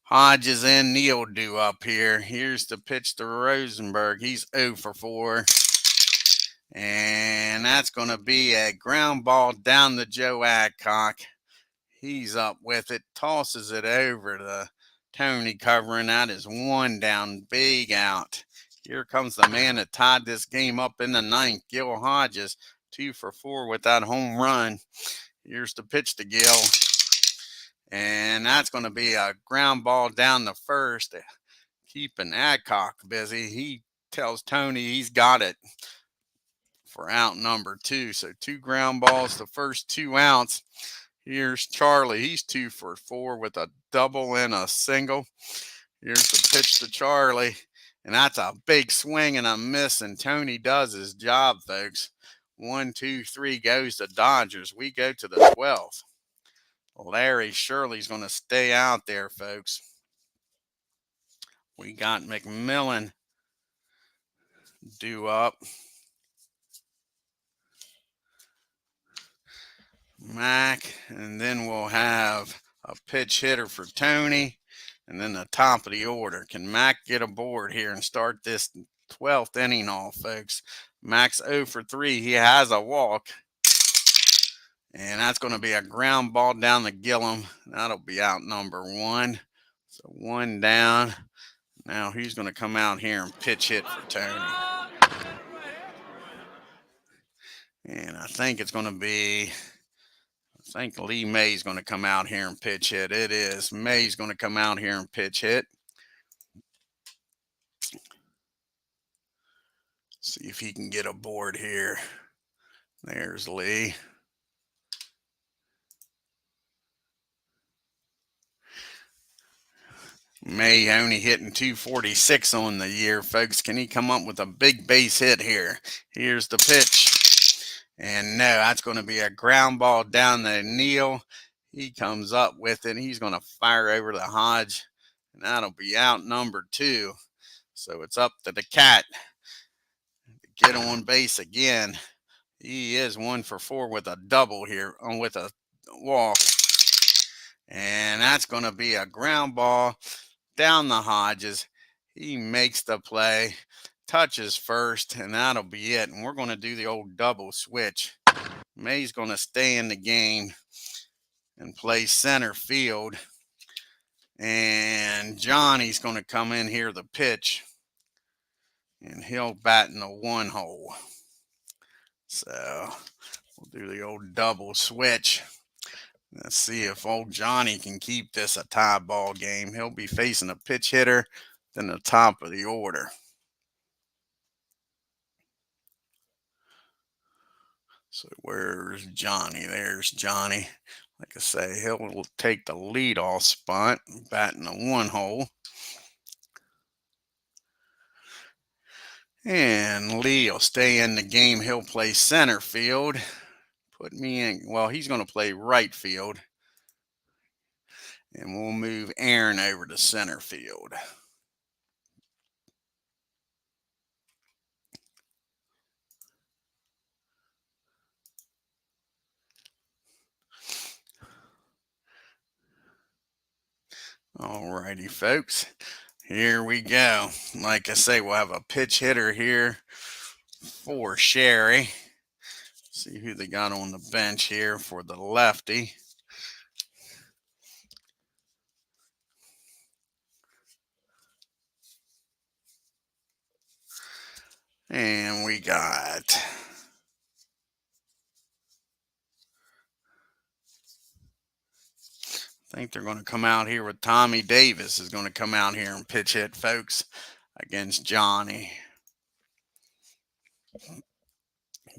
Hodges, and Neal due up here. Here's the pitch to Rosenberg. He's 0 for 4. And that's going to be a ground ball down to Joe Adcock. He's up with it, tosses it over to Tony covering. That is 1 down, big out. Here comes the man that tied this game up in the 9th, Gil Hodges, 2 for 4 with that home run. Here's the pitch to Gil. And that's going to be a ground ball down the first, keeping Adcock busy. He tells Tony he's got it for out number 2. So 2 ground balls, the first 2 outs. Here's Charlie. He's 2 for 4 with a double and a single. Here's the pitch to Charlie. And that's a big swing and a miss. And Tony does his job, folks. 1, 2, 3 goes to Dodgers. We go to the 12th. Larry Shirley's going to stay out there, folks. We got McMillan due up. Mac, and then we'll have a pitch hitter for Tony, and then the top of the order. Can Mac get aboard here and start this 12th inning off, folks? Mac's 0 for 3. He has a walk, and that's going to be a ground ball down to Gillum. That'll be out number 1. So 1 down. Now he's going to come out here and pitch hit for Tony. And I think it's going to be, I think Lee May's going to come out here and pitch hit. It is. May's going to come out here and pitch hit. See if he can get aboard here. There's Lee. May only hitting 246 on the year, folks. Can he come up with a big base hit here? Here's the pitch. And no, that's going to be a ground ball down to Neal. He comes up with it. He's going to fire over the Hodge. And that'll be out number 2. So it's up to the Cat to get on base again. He is 1 for 4 with a double here, with a walk. And that's going to be a ground ball down the Hodges. He makes the play, touches first, and that'll be it. And we're going to do the old double switch. May's going to stay in the game and play center field. And Johnny's going to come in here to pitch. And he'll bat in the 1 hole. So we'll do the old double switch. Let's see if old Johnny can keep this a tie ball game. He'll be facing a pitch hitter, then the top of the order. So where's Johnny? There's Johnny. Like I say, he'll take the leadoff spot, batting the 1 hole. And Lee will stay in the game. He'll play center field. Put me in. Well, he's going to play right field. And we'll move Aaron over to center field. All righty, folks. Here we go. Like I say, we'll have a pitch hitter here for Sherry. See who they got on the bench here for the lefty. And we got I think they're going to come out here with Tommy Davis is going to come out here and pitch hit, folks, against Johnny.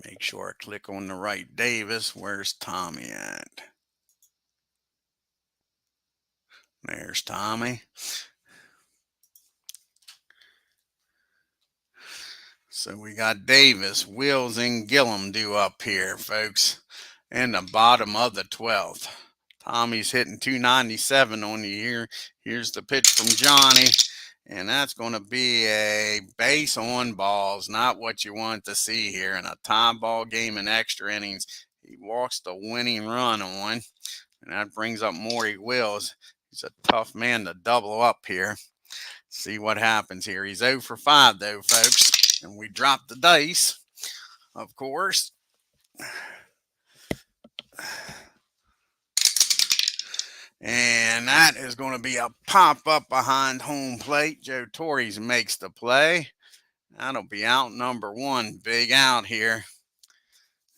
Make sure I click on the right Davis. Where's Tommy at? There's Tommy. So we got Davis, Wills, and Gillum due up here, folks, in the bottom of the 12th. Tommy's hitting 297 on the year. Here's the pitch from Johnny, and that's going to be a base on balls, not what you want to see here in a tie ball game in extra innings. He walks the winning run on, and that brings up Maury Wills. He's a tough man to double up here. See what happens here. He's 0 for 5, though, folks. And we drop the dice, of course. And that is going to be a pop up behind home plate. Joe Torres makes the play. That'll be out number 1. Big out here.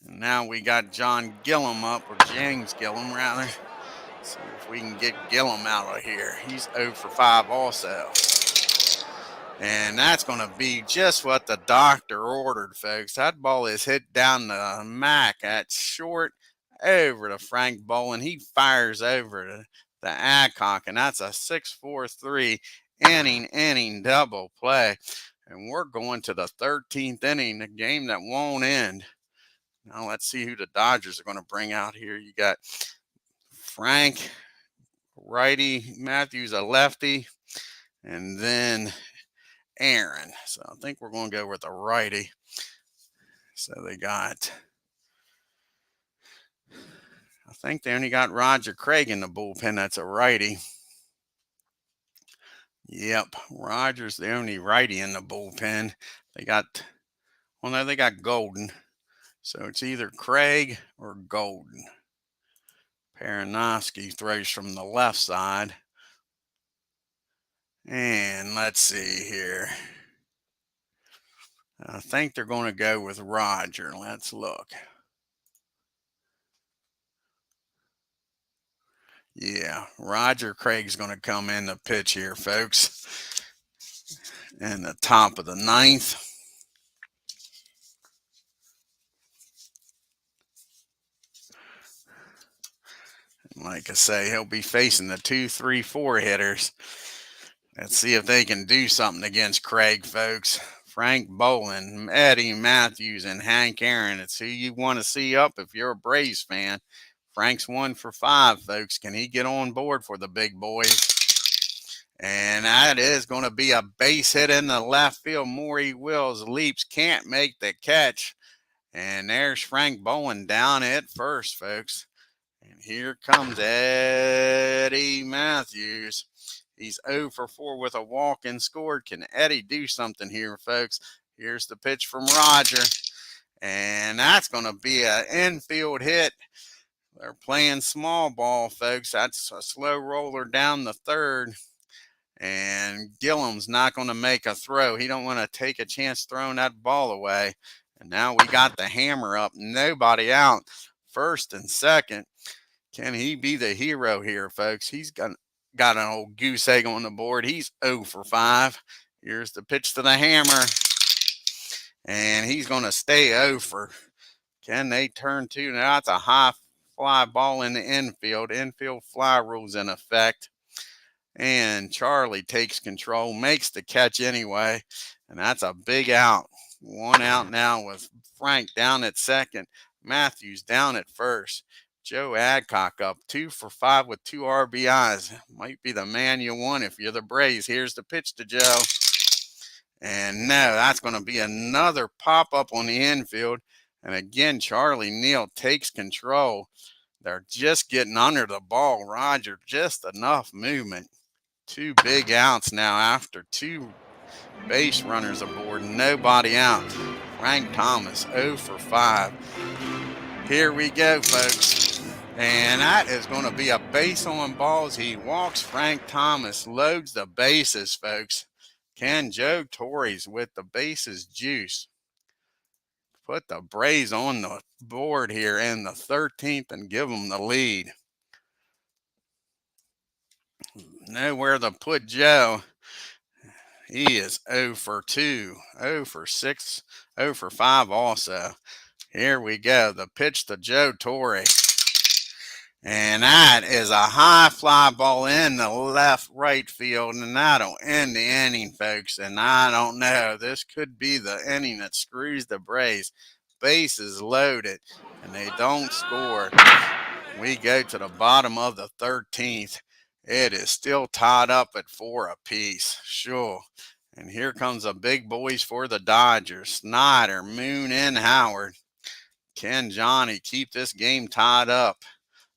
And now we got John Gillum up, or James Gillum, rather. See if we can get Gillum out of here. He's 0 for 5 also. And that's going to be just what the doctor ordered, folks. That ball is hit down the MAC at short over to Frank Bolin. He fires over to the Adcock, and that's a 6-4-3 inning double play. And we're going to the 13th inning, a game that won't end. Now let's see who the Dodgers are going to bring out here. You got Frank, righty, Matthews, a lefty, and then Aaron. So I think we're going to go with a righty. So they got, I think they only got Roger Craig in the bullpen. That's a righty. Yep, Roger's the only righty in the bullpen. They got, well, no, they got Golden. So it's either Craig or Golden. Paranovsky throws from the left side. And let's see here. I think they're going to go with Roger. Let's look. Yeah, Roger Craig's going to come in the pitch here, folks. In the top of the 9th. Like I say, he'll be facing the 2, 3, 4 hitters. Let's see if they can do something against Craig, folks. Frank Bolin, Eddie Matthews, and Hank Aaron. It's who you want to see up if you're a Braves fan. Frank's 1 for 5, folks. Can he get on board for the big boys? And that is going to be a base hit in the left field. Maury Wills leaps, can't make the catch. And there's Frank Bolin down at first, folks. And here comes Eddie Matthews. He's 0 for 4 with a walk and scored. Can Eddie do something here, folks? Here's the pitch from Roger. And that's going to be an infield hit. They're playing small ball, folks. That's a slow roller down the 3rd. And Gillum's not going to make a throw. He don't want to take a chance throwing that ball away. And now we got the hammer up. Nobody out. 1st and 2nd. Can he be the hero here, folks? He's got an old goose egg on the board. He's 0 for 5. Here's the pitch to the hammer. And he's going to stay 0 for. Can they turn 2? Now that's a high fly ball in the infield. Infield fly rules in effect. And Charlie takes control, makes the catch anyway. And that's a big out. 1 out now with Frank down at 2nd. Matthews down at 1st. Joe Adcock up 2 for 5 with 2 RBIs. Might be the man you want if you're the Braves. Here's the pitch to Joe. And no, that's going to be another pop-up on the infield. And again, Charlie Neal takes control. They're just getting under the ball. Roger, just enough movement. 2 big outs now after 2 base runners aboard. Nobody out. Frank Thomas 0 for 5. Here we go, folks. And that is going to be a base on balls. He walks Frank Thomas, loads the bases, folks. Can Joe Torres with the bases juice put the Braves on the board here in the 13th and give them the lead? Nowhere to put Joe. He is 0 for 2, 0 for 6, 0 for 5 also. Here we go. The pitch to Joe Torre. And that is a high fly ball in the right field. And that'll end the inning, folks. And I don't know. This could be the inning that screws the Braves. Bases loaded, and they don't score. We go to the bottom of the 13th. It is still tied up at 4 apiece. Sure. And here comes the big boys for the Dodgers. Snyder, Moon, and Howard. Can Johnny keep this game tied up?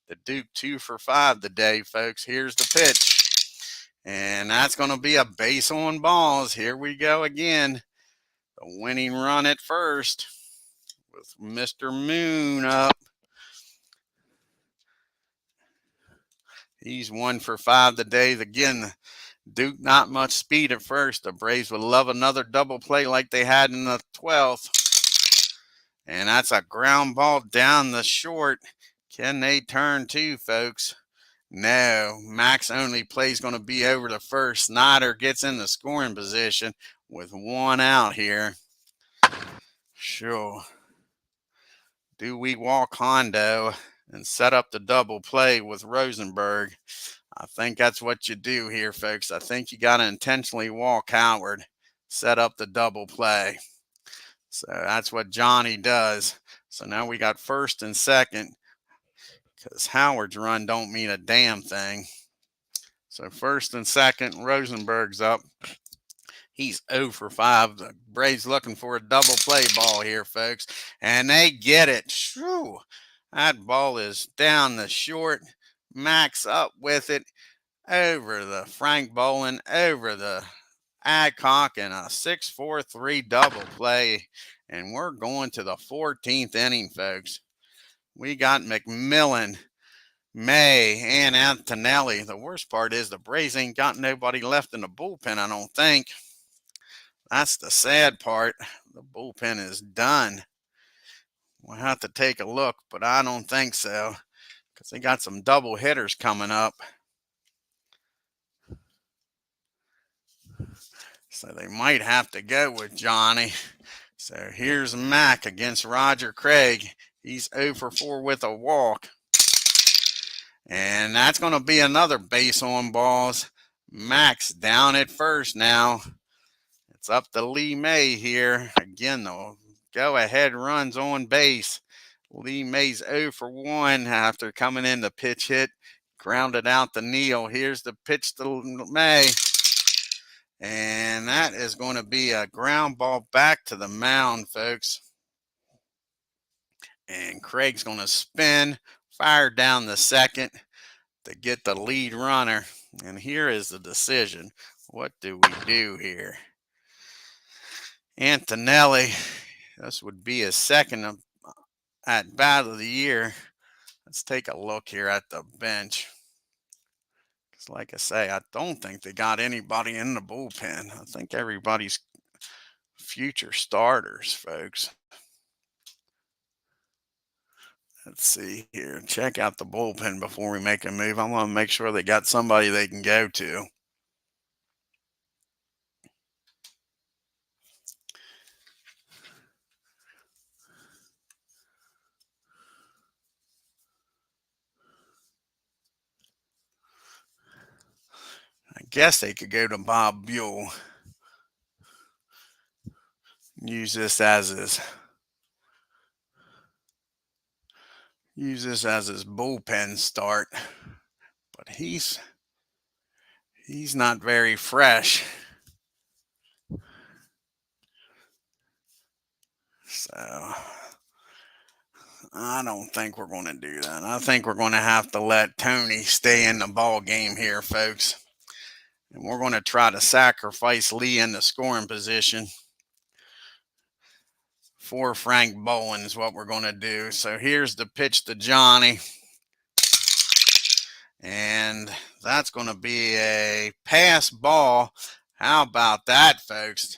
The Duke 2 for 5 today, folks. Here's the pitch. And that's going to be a base on balls. Here we go again. The winning run at first with Mr. Moon up. He's 1 for 5 today. Again, Duke not much speed at first. The Braves would love another double play like they had in the 12th. And that's a ground ball down the short. Can they turn two, folks? No. Max only play is going to be over the first. Snyder gets in the scoring position with 1 out here. Sure. Do we walk Hondo and set up the double play with Rosenberg? I think that's what you do here, folks. I think you got to intentionally walk Howard, set up the double play. So that's what Johnny does. So now we got first and second because Howard's run don't mean a damn thing. So first and second, Rosenberg's up. He's 0 for 5. The Braves looking for a double play ball here, folks. And they get it. Shoo. That ball is down the short. Max up with it. Over the Frank Bolin. Over the Adcock. And a 6-4-3 double play. And we're going to the 14th inning, folks. We got McMillan, May, and Antonelli. The worst part is the Braves ain't got nobody left in the bullpen, I don't think. That's the sad part. The bullpen is done. We'll have to take a look, but I don't think so because they got some double hitters coming up. So they might have to go with Johnny. So here's Mac against Roger Craig. He's 0 for 4 with a walk. And that's going to be another base on balls. Max down at first now. It's up to Lee May here. Again, the go-ahead runs on base. Lee May's 0 for 1 after coming in the pitch hit. Grounded out to Neal. Here's the pitch to May. And that is going to be a ground ball back to the mound, folks. And Craig's going to spin, fire down the second to get the lead runner. And here is the decision. What do we do here? Antonelli, this would be his second at bat of the year. Let's take a look here at the bench. Because like I say, I don't think they got anybody in the bullpen. I think everybody's future starters, folks. Let's see here. Check out the bullpen before we make a move. I want to make sure they got somebody they can go to. I guess they could go to Bob Buell. Use this as his bullpen start. But he's not very fresh. So I don't think we're going to do that. I think we're going to have to let Tony stay in the ball game here, folks. And we're going to try to sacrifice Lee in the scoring position for Frank Bowen is what we're going to do. So here's the pitch to Johnny. And that's going to be a pass ball. How about that, folks?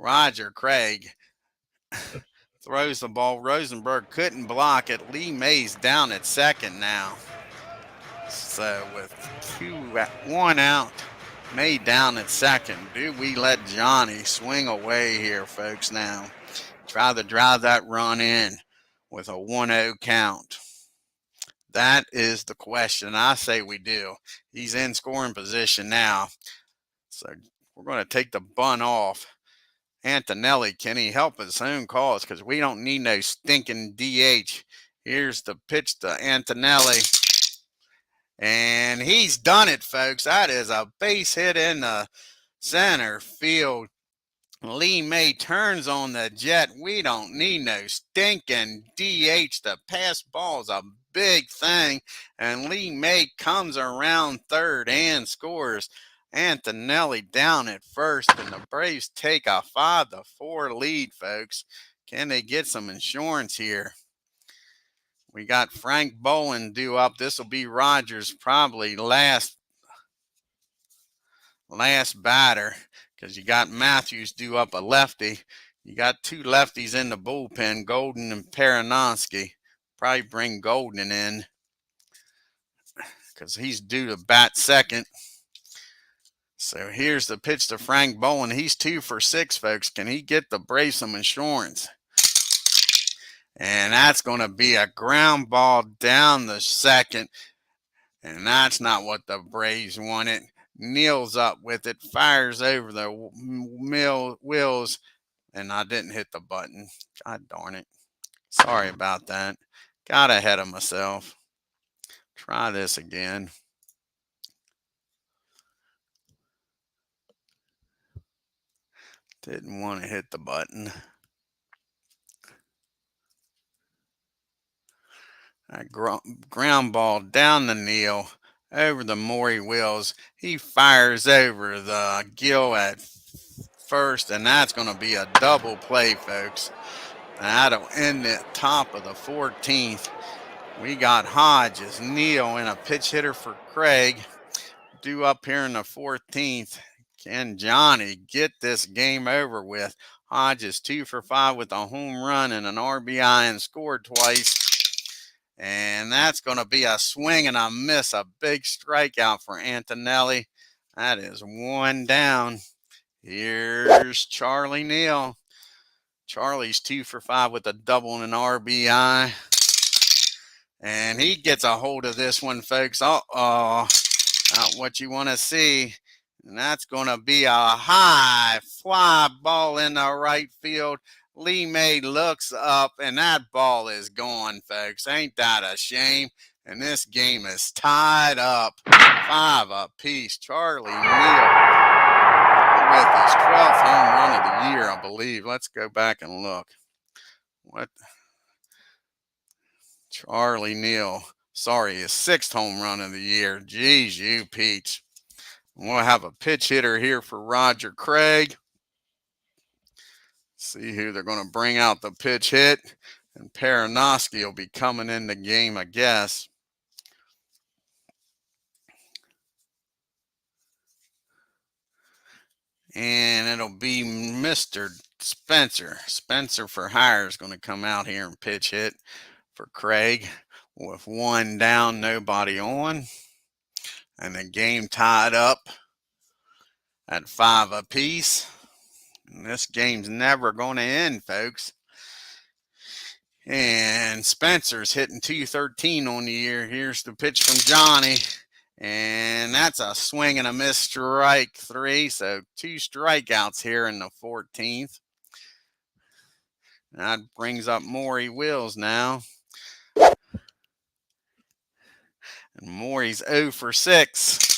Roger Craig throws the ball. Rosenberg couldn't block it. Lee Mays down at second now. So with 1 out, May down at second. Do we let Johnny swing away here, folks, now? Try to drive that run in with a 1-0 count. That is the question. I say we do. He's in scoring position now. So we're going to take the bunt off. Antonelli, can he help his own cause? Because we don't need no stinking DH. Here's the pitch to Antonelli. And he's done it, folks. That is a base hit in the center field. Lee May turns on the jet. We don't need no stinking DH. The pass ball's a big thing. And Lee May comes around third and scores. Antonelli down at first. And the Braves take a 5-4 lead, folks. Can they get some insurance here? We got Frank Bowen due up. This will be Rogers' probably last batter, because you got Matthews due up a lefty. You got 2 lefties in the bullpen, Golden and Peranowski. Probably bring Golden in because he's due to bat second. So here's the pitch to Frank Bowen. He's 2 for 6, folks. Can he get the Braves some insurance? And that's going to be a ground ball down the second. And that's not what the Braves wanted. Neal's up with it, fires over the wheels, and I didn't hit the button. God darn it. Sorry about that. Got ahead of myself. Try this again. Didn't want to hit the button. A ground ball down the Neal, over the Maury wheels. He fires over the Gill at first, and that's going to be a double play, folks. That'll end the top of the 14th. We got Hodges, Neal, and a pitch hitter for Craig due up here in the 14th. Can Johnny get this game over with? Hodges 2 for 5 with a home run and an RBI and scored twice. And that's going to be a swing and a miss, a big strikeout for Antonelli. That is 1 down. Here's Charlie Neal. Charlie's 2 for 5 with a double and an RBI. And he gets a hold of this one, folks. Uh-oh. Not what you want to see. And that's going to be a high fly ball in the right field. Lee May looks up, and that ball is gone, folks. Ain't that a shame? And this game is tied up 5 apiece. Charlie Neal with his 12th home run of the year, I believe. Let's go back and look. What? Charlie Neal. Sorry, his 6th home run of the year. Jeez, you Peach. We'll have a pitch hitter here for Roger Craig. See who they're going to bring out the pitch hit. And Peranowski will be coming in the game, I guess. And it'll be Mr. Spencer. Spencer for hire is going to come out here and pitch hit for Craig with 1 down, nobody on. And the game tied up at 5 apiece. And this game's never going to end, folks. And Spencer's hitting .213 on the year. Here's the pitch from Johnny. And that's a swing and a miss, strike 3. So 2 strikeouts here in the 14th. That brings up Maury Wills now. And Maury's 0 for 6.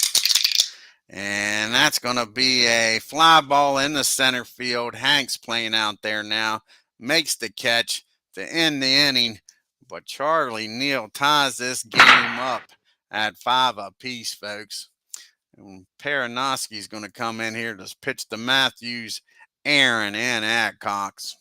And that's going to be a fly ball in the center field. Hank's playing out there now. Makes the catch to end the inning. But Charlie Neal ties this game up at 5 apiece, folks. And Peranowski's going to come in here to pitch to Matthews, Aaron, and Adcox.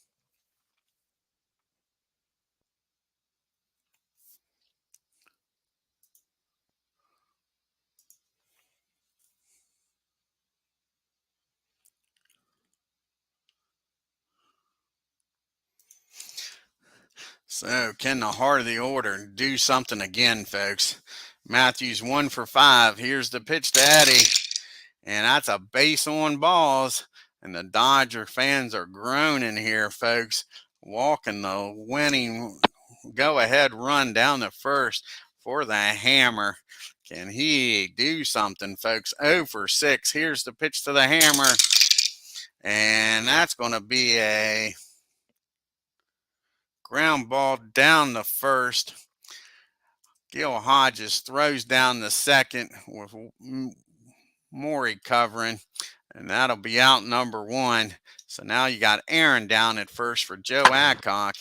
So can the heart of the order do something again, folks? Matthews 1 for 5. Here's the pitch to Eddie. And that's a base on balls. And the Dodger fans are groaning here, folks. Walking the winning go-ahead run down the first for the hammer. Can he do something, folks? 0 for 6. Here's the pitch to the hammer. And that's going to be a ground ball down the first. Gil Hodges throws down the second with Morey covering, and that'll be out number 1. So now you got Aaron down at first for Joe Adcock.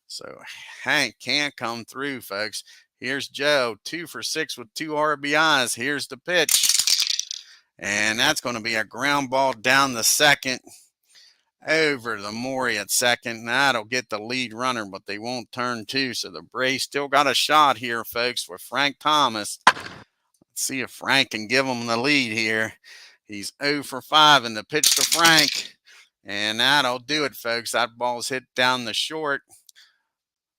So Hank can't come through, folks. Here's Joe, 2 for 6 with 2 RBIs. Here's the pitch. And that's going to be a ground ball down the second over the Morey at second. That'll get the lead runner, but they won't turn 2. So the Braves still got a shot here, folks, with Frank Thomas. Let's see if Frank can give them the lead here. He's 0 for 5 in the pitch to Frank. And that'll do it, folks. That ball's hit down the short.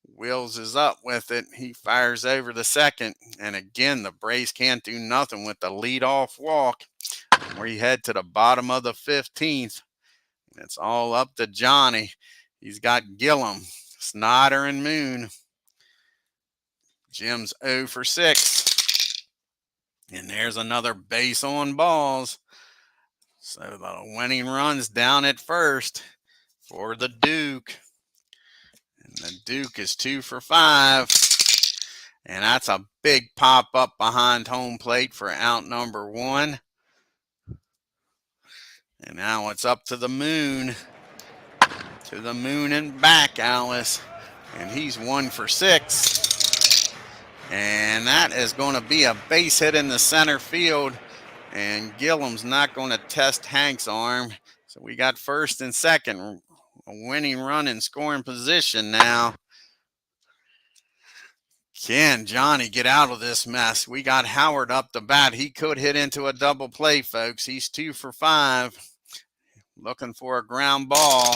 Wills is up with it. He fires over the second. And again, the Braves can't do nothing with the leadoff walk. We head to the bottom of the 15th. It's all up to Johnny. He's got Gillum, Snyder, and Moon. Jim's 0 for 6. And there's another base on balls. So the winning run's down at first for the Duke. And the Duke is 2 for 5. And that's a big pop up behind home plate for out number 1. And now it's up to the Moon. To the Moon and back, Alice. And he's 1 for 6. And that is going to be a base hit in the center field. And Gillum's not going to test Hank's arm. So we got first and second. A winning run in scoring position now. Can Johnny get out of this mess? We got Howard up the bat. He could hit into a double play, folks. He's 2 for 5. Looking for a ground ball.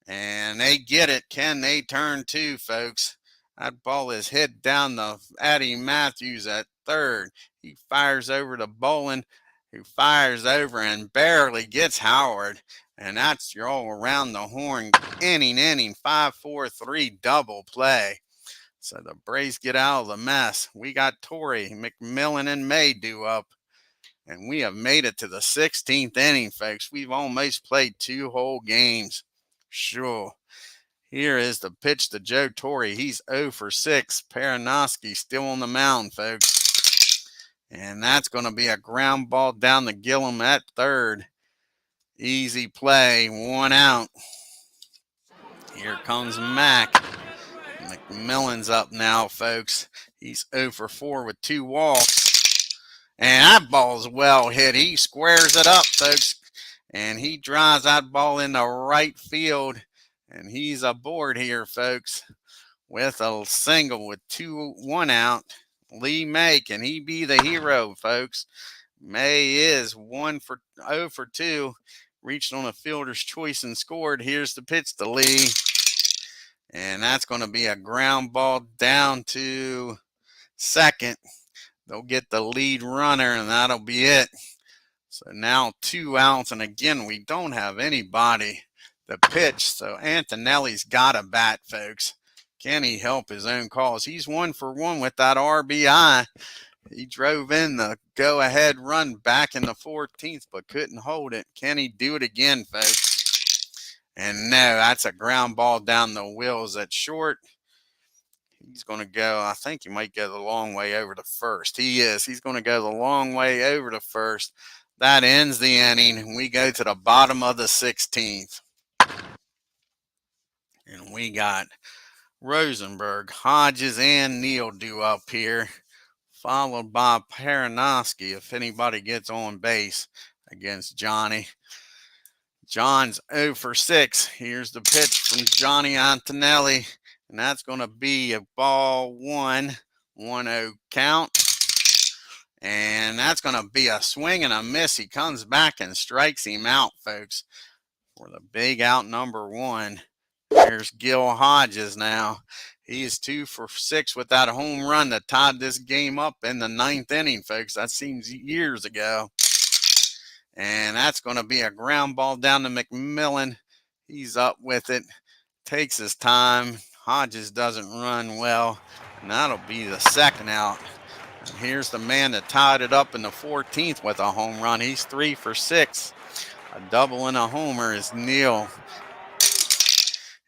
And they get it. Can they turn 2, folks? That ball is hit down the Eddie Matthews at third. He fires over to Bolin, who fires over and barely gets Howard. And that's your all around the horn inning, 5-4-3 double play. So the Braves get out of the mess. We got Torrey, McMillan, and May due up. And we have made it to the 16th inning, folks. We've almost played 2 whole games. Sure. Here is the pitch to Joe Torrey. He's 0 for 6. Paranoski still on the mound, folks. And that's going to be a ground ball down the Gillum at third. Easy play, 1 out. Here comes Mack. McMillan's up now, folks. He's 0 for 4 with 2 walks. And that ball's well hit. He squares it up, folks. And he drives that ball into right field. And he's aboard here, folks, with a single with 1 out. Lee May, can he be the hero, folks? May is 0 for 2. Reached on a fielder's choice and scored. Here's the pitch to Lee. And that's going to be a ground ball down to second. They'll get the lead runner, and that'll be it. So now 2 outs, and again, we don't have anybody to pitch. So Antonelli's got a bat, folks. Can he help his own cause? He's 1 for 1 with that RBI. He drove in the go-ahead run back in the 14th, but couldn't hold it. Can he do it again, folks? And no, that's a ground ball down the wheels at short. He's going to go, I think he might go the long way over to first. He is. He's going to go the long way over to first. That ends the inning. We go to the bottom of the 16th. And we got Rosenberg, Hodges, and Neal due up here, followed by Paranoski if anybody gets on base against Johnny. John's 0 for 6. Here's the pitch from Johnny Antonelli, and that's going to be a ball 1, 1-0 count. And that's going to be a swing and a miss. He comes back and strikes him out, folks, for the big out number 1. There's Gil Hodges now. He is 2 for 6 with that home run that tied this game up in the 9th inning, folks. That seems years ago. And that's going to be a ground ball down to McMillan. He's up with it. Takes his time. Hodges doesn't run well. And that'll be the second out. And here's the man that tied it up in the 14th with a home run. He's 3 for 6. A double and a homer is Neal.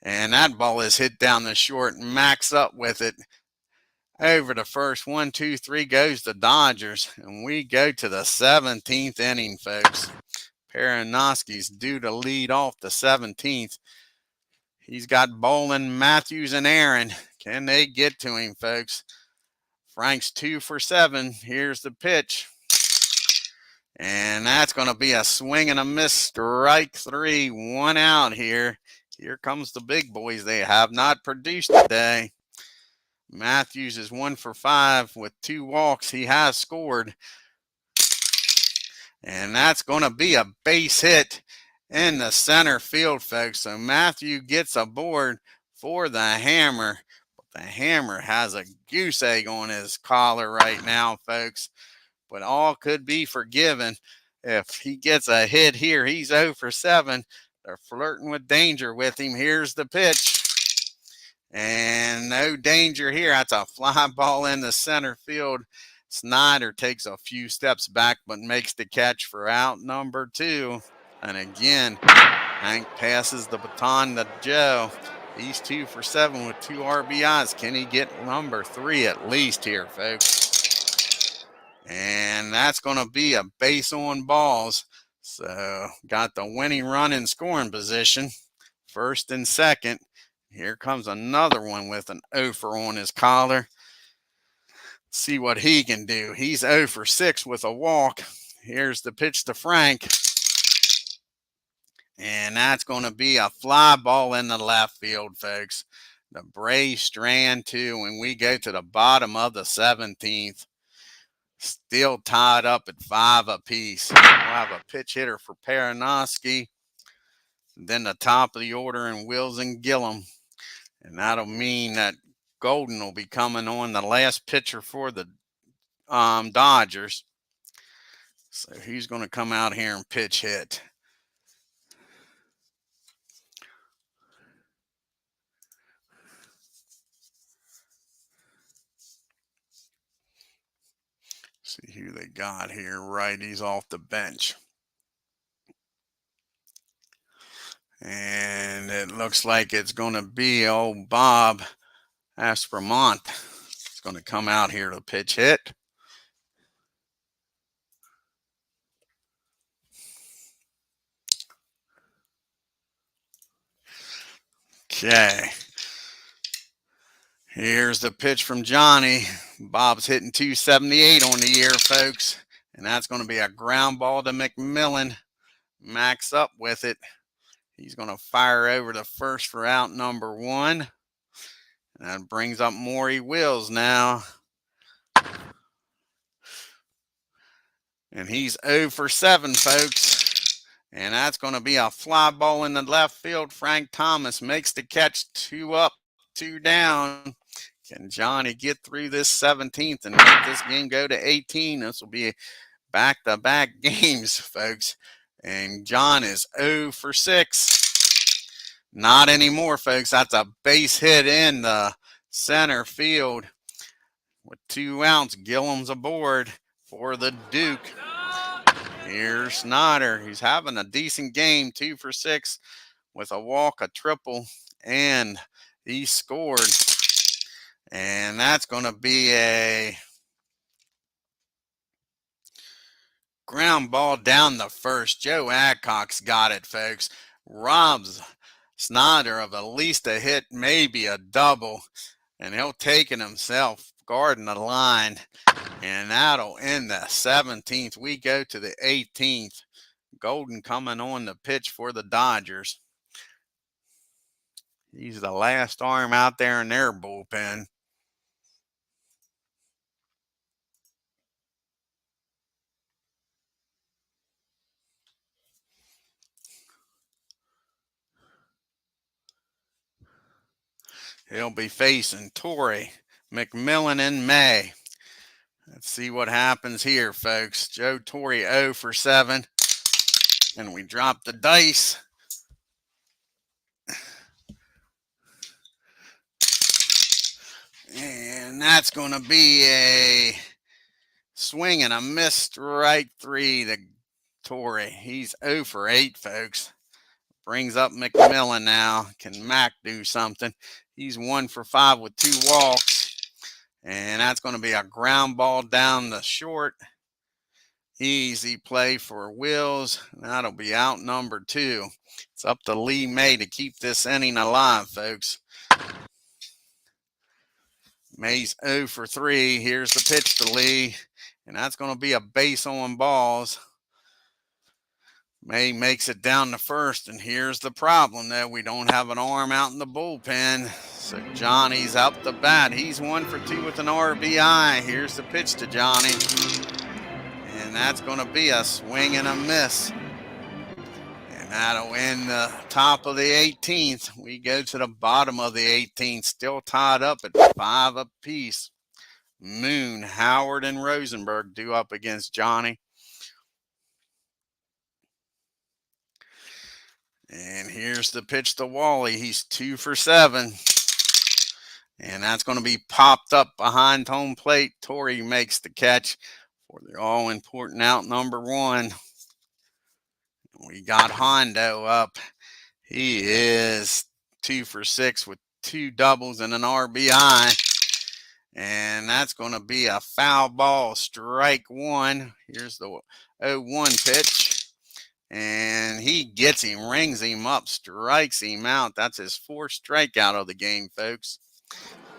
And that ball is hit down the short. Max up with it. Over the first 1, 2, 3 goes the Dodgers. And we go to the 17th inning, folks. Perinoski's due to lead off the 17th. He's got Bolin, Matthews, and Aaron. Can they get to him, folks? Frank's 2 for 7. Here's the pitch. And that's going to be a swing and a miss. Strike 3. 1 out here. Here comes the big boys. They have not produced today. Matthews is 1 for 5 with 2 walks. He has scored. And that's going to be a base hit in the center field, folks. So Matthew gets aboard for the Hammer. But the Hammer has a goose egg on his collar right now, folks. But all could be forgiven if he gets a hit here. He's 0 for 7. They're flirting with danger with him. Here's the pitch. And no danger here. That's a fly ball in the center field. Snyder takes a few steps back but makes the catch for out number 2. And again, Hank passes the baton to Joe. He's 2 for 7 with 2 RBIs. Can he get number 3 at least here, folks? And that's going to be a base on balls. So got the winning run in scoring position, first and second. Here comes another one with an offer on his collar. See what he can do. He's 0 for 6 with a walk. Here's the pitch to Frank. And that's going to be a fly ball in the left field, folks. The Braves strand 2, and we go to the bottom of the 17th. Still tied up at 5 apiece. We'll have a pitch hitter for Perinoski. Then the top of the order in Wills and Gillum. And that'll mean that Golden will be coming on, the last pitcher for the Dodgers. So he's going to come out here and pitch hit. See who they got here. Righties off the bench. And it looks like it's going to be old Bob Aspermont. It's going to come out here to pitch hit. Okay. Here's the pitch from Johnny. Bob's hitting 278 on the year, folks. And that's going to be a ground ball to McMillan. Max up with it. He's going to fire over to first for out number 1. And that brings up Maury Wills now. And he's 0 for 7, folks. And that's going to be a fly ball in the left field. Frank Thomas makes the catch. 2 up, 2 down. Can Johnny get through this 17th and make this game go to 18? This will be back-to-back games, folks. And John is 0 for 6. Not anymore, folks. That's a base hit in the center field. With 2 outs, Gillum's aboard for the Duke. Here's Snyder. He's having a decent game, 2 for 6 with a walk, a triple, and he scored. And that's going to be a ground ball down the first. Joe Adcock's got it, folks. Robs Snyder of at least a hit, maybe a double. And he'll take it himself, guarding the line. And that'll end the 17th. We go to the 18th. Golden coming on the pitch for the Dodgers. He's the last arm out there in their bullpen. He'll be facing Torrey McMillan in May. Let's see what happens here, folks. Joe Torrey 0 for 7. And we drop the dice. And that's going to be a swing and a miss, strike 3 to Torrey. He's 0 for 8, folks. Brings up McMillan now. Can Mac do something? He's 1 for 5 with 2 walks. And that's going to be a ground ball down the short. Easy play for Wills. That'll be out number 2. It's up to Lee May to keep this inning alive, folks. May's 0 for 3. Here's the pitch to Lee. And that's going to be a base on balls. May makes it down to first. And here's the problem, though. We don't have an arm out in the bullpen. So Johnny's up the bat. He's 1 for 2 with an RBI. Here's the pitch to Johnny. And that's going to be a swing and a miss. And that'll end the top of the 18th. We go to the bottom of the 18th, still tied up at 5 apiece. Moon, Howard, and Rosenberg due up against Johnny. And here's the pitch to Wally. He's 2 for 7. And that's going to be popped up behind home plate. Torrey makes the catch for the all-important out number 1. We got Hondo up. He is 2 for 6 with 2 doubles and an RBI. And that's going to be a foul ball, strike 1. Here's the 0-1 pitch. And he gets him, rings him up, strikes him out. That's his 4th strikeout of the game, folks.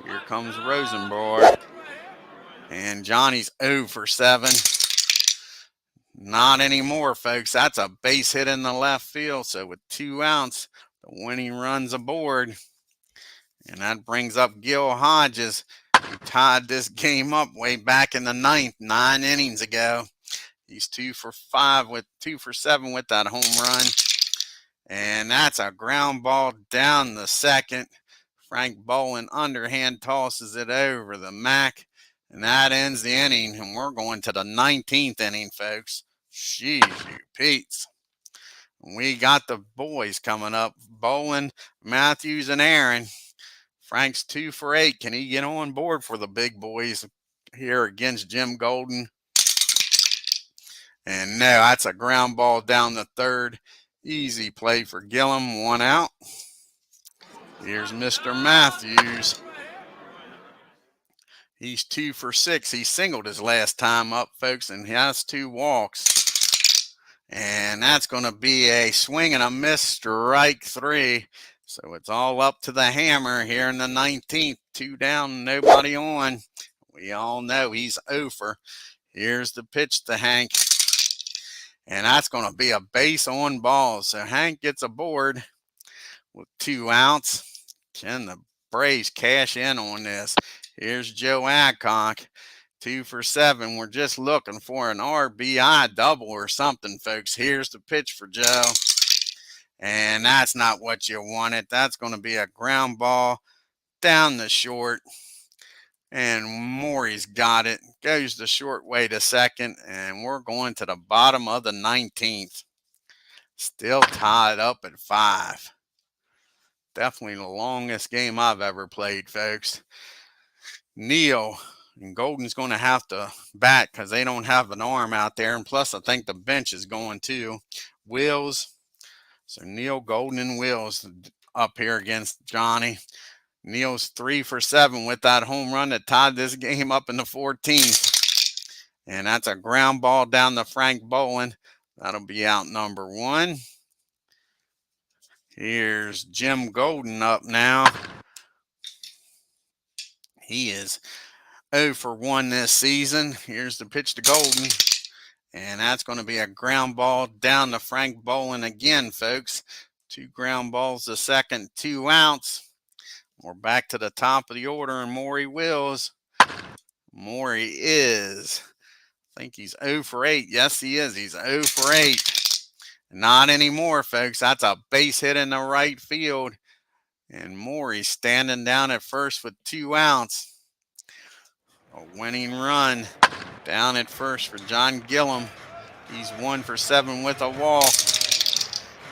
Here comes Rosenberg. And Johnny's 0 for 7. Not anymore, folks. That's a base hit in the left field. So with 2 outs, the winning run's aboard. And that brings up Gil Hodges, who tied this game up way back in the 9th, 9 innings ago. He's 2 for 5 with 2 for 7 with that home run. And that's a ground ball down the second. Frank Bolin underhand tosses it over the Mac. And that ends the inning. And we're going to the 19th inning, folks. Jeez, you Pete's. We got the boys coming up. Bolin, Matthews, and Aaron. Frank's 2 for 8. Can he get on board for the big boys here against Jim Golden? And no, that's a ground ball down the third. Easy play for Gillum. 1 out. Here's Mr. Matthews. He's 2 for 6. He singled his last time up, folks, and he has 2 walks. And that's going to be a swing and a miss, strike 3. So it's all up to the hammer here in the 19th. 2 down, nobody on. We all know he's over. Here's the pitch to Hank. And that's going to be a base on balls. So Hank gets aboard with 2 outs. Can the Braves cash in on this? Here's Joe Adcock, 2 for 7. We're just looking for an RBI double or something, folks. Here's the pitch for Joe. And that's not what you wanted. That's going to be a ground ball down the short. And Maury's got it. Goes the short way to second. And we're going to the bottom of the 19th. Still tied up at 5. Definitely the longest game I've ever played, folks. Neal and Golden's going to have to bat because they don't have an arm out there. And plus, I think the bench is going too. Wills. So Neal, Golden, and Wills up here against Johnny. Neal's 3 for 7 with that home run that tied this game up in the 14th. And that's a ground ball down to Frank Bolin. That'll be out number 1. Here's Jim Golden up now. He is 0 for 1 this season. Here's the pitch to Golden. And that's going to be a ground ball down to Frank Bolin again, folks. 2 ground balls to second, 2 outs. We're back to the top of the order, and Maury Wills. Maury is, I think he's 0 for 8. Yes, he is. He's 0 for 8. Not anymore, folks. That's a base hit in the right field. And Maury standing down at first with 2 outs. A winning run down at first for John Gillum. He's 1 for 7 with a walk.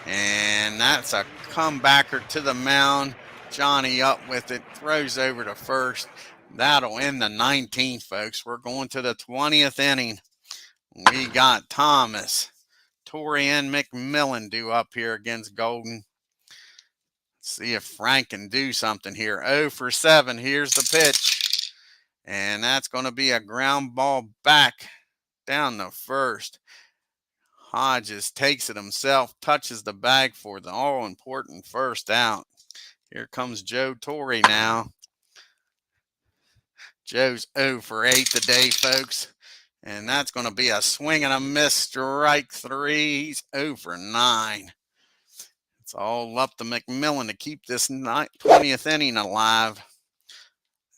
And that's a comebacker to the mound. Johnny up with it, throws over to first. That'll end the 19th, folks. We're going to the 20th inning. We got Thomas, Torrey, and McMillan due up here against Golden. Let's see if Frank can do something here. 0 for 7. Here's the pitch. And that's going to be a ground ball back down the first. Hodges takes it himself, touches the bag for the all-important first out. Here comes Joe Torrey now. Joe's 0 for 8 today, folks. And that's going to be a swing and a miss, strike 3. He's 0 for 9. It's all up to McMillan to keep this 20th inning alive.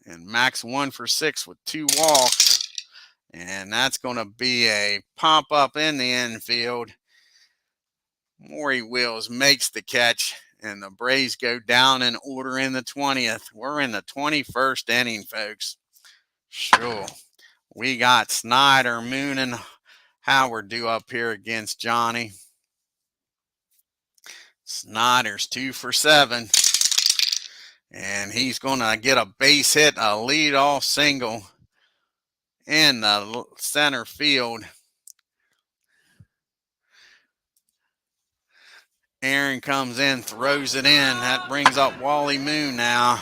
And Max 1 for 6 with 2 walks. And that's going to be a pop-up in the infield. Maury Wills makes the catch, and the Braves go down in order in the 20th. We're in the 21st inning, folks. Sure. We got Snyder, Moon, and Howard due up here against Johnny. Snyder's 2 for 7. And he's going to get a base hit, a leadoff single in the center field. Aaron comes in, throws it in. That brings up Wally Moon now.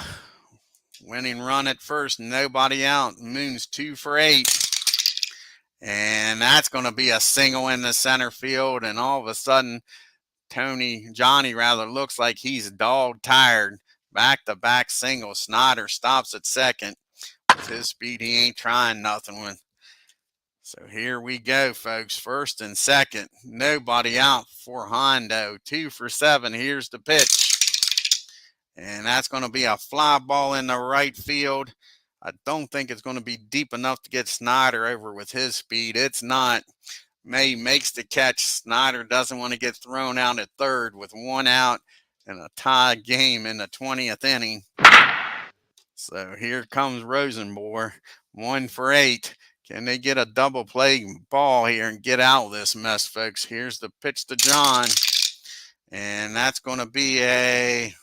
Winning run at first, nobody out. Moon's 2 for 8. And that's going to be a single in the center field. And all of a sudden, Johnny looks like he's dog tired. Back-to-back single. Snyder stops at second. With his speed, he ain't trying nothing with. So here we go, folks. First and second. Nobody out for Hondo. 2 for 7. Here's the pitch. And that's going to be a fly ball in the right field. I don't think it's going to be deep enough to get Snyder over with his speed. It's not. May makes the catch. Snyder doesn't want to get thrown out at third with 1 out and a tie game in the 20th inning. So here comes Rosenborg, 1 for 8. Can they get a double play ball here and get out of this mess, folks? Here's the pitch to John. And that's going to be a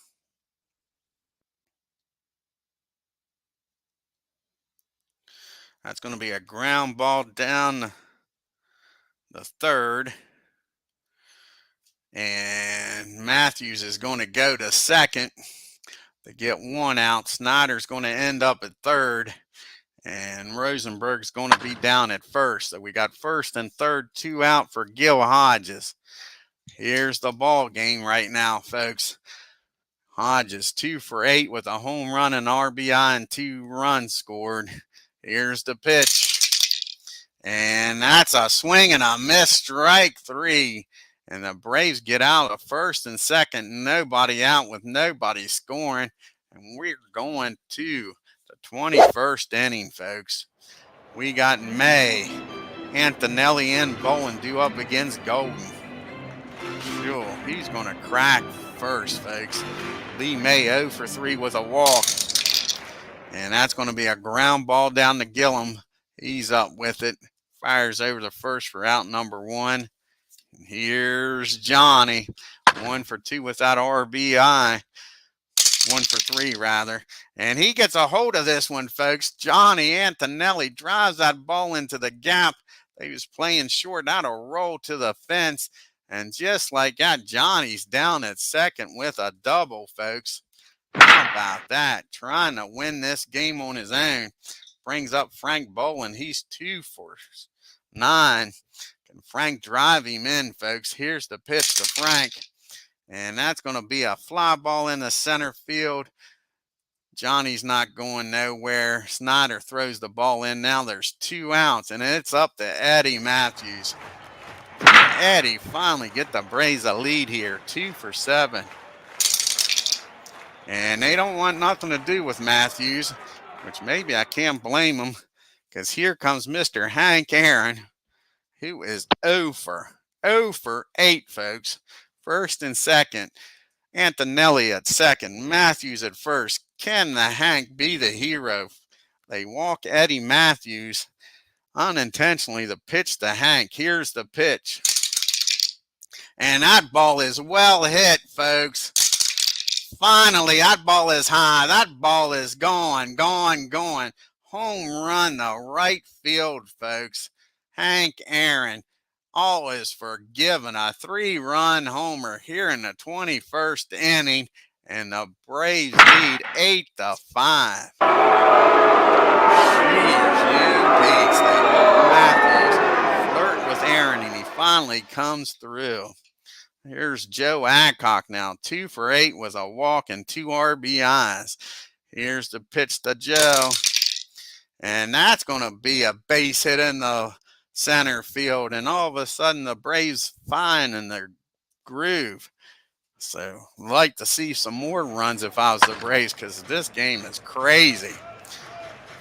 ground ball down the third. And Matthews is going to go to second to get 1 out. Snyder's going to end up at third. And Rosenberg's going to be down at first. So we got first and third, 2 out for Gil Hodges. Here's the ball game right now, folks. Hodges 2 for 8 with a home run, an RBI, and 2 runs scored. Here's the pitch. And that's a swing and a miss, strike 3. And the Braves get out of first and second, nobody out with nobody scoring. And we're going to the 21st inning, folks. We got May, Antonelli, and Bowen due up against Golden. Sure, he's going to crack first, folks. Lee May 0 for 3 with a walk. And that's going to be a ground ball down to Gillum. He's up with it. Fires over the first for out number 1. And here's Johnny. 1 for 2 with that RBI. 1 for 3, rather. And he gets a hold of this one, folks. Johnny Antonelli drives that ball into the gap. He was playing short. That'll roll to the fence. And just like that, Johnny's down at second with a double, folks. How about that? Trying to win this game on his own. Brings up Frank Bolin. He's 2 for 9. Can Frank drive him in, folks? Here's the pitch to Frank. And that's going to be a fly ball in the center field. Johnny's not going nowhere. Snyder throws the ball in. Now there's 2 outs, and it's up to Eddie Matthews. Eddie finally get the Braves a lead here, 2 for 7. And they don't want nothing to do with Matthews, which maybe I can't blame them, because here comes Mr. Hank Aaron, who is 0 for 8, folks. First and second. Antonelli at second. Matthews at first. Can the Hank be the hero? They walk Eddie Matthews unintentionally. The pitch to Hank. Here's the pitch. And that ball is well hit, folks. Finally, that ball is high. That ball is gone. Home run to right field, folks. Hank Aaron, all is forgiven. A 3-run homer here in the 21st inning, and the Braves lead 8-5. Jeez, Matthews flirt with Aaron, and he finally comes through. Here's Joe Adcock now, 2 for 8 with a walk and 2 RBIs. Here's the pitch to Joe, and that's going to be a base hit in the center field, and all of a sudden the Braves find in their groove. So I'd like to see some more runs if I was the Braves, because this game is crazy.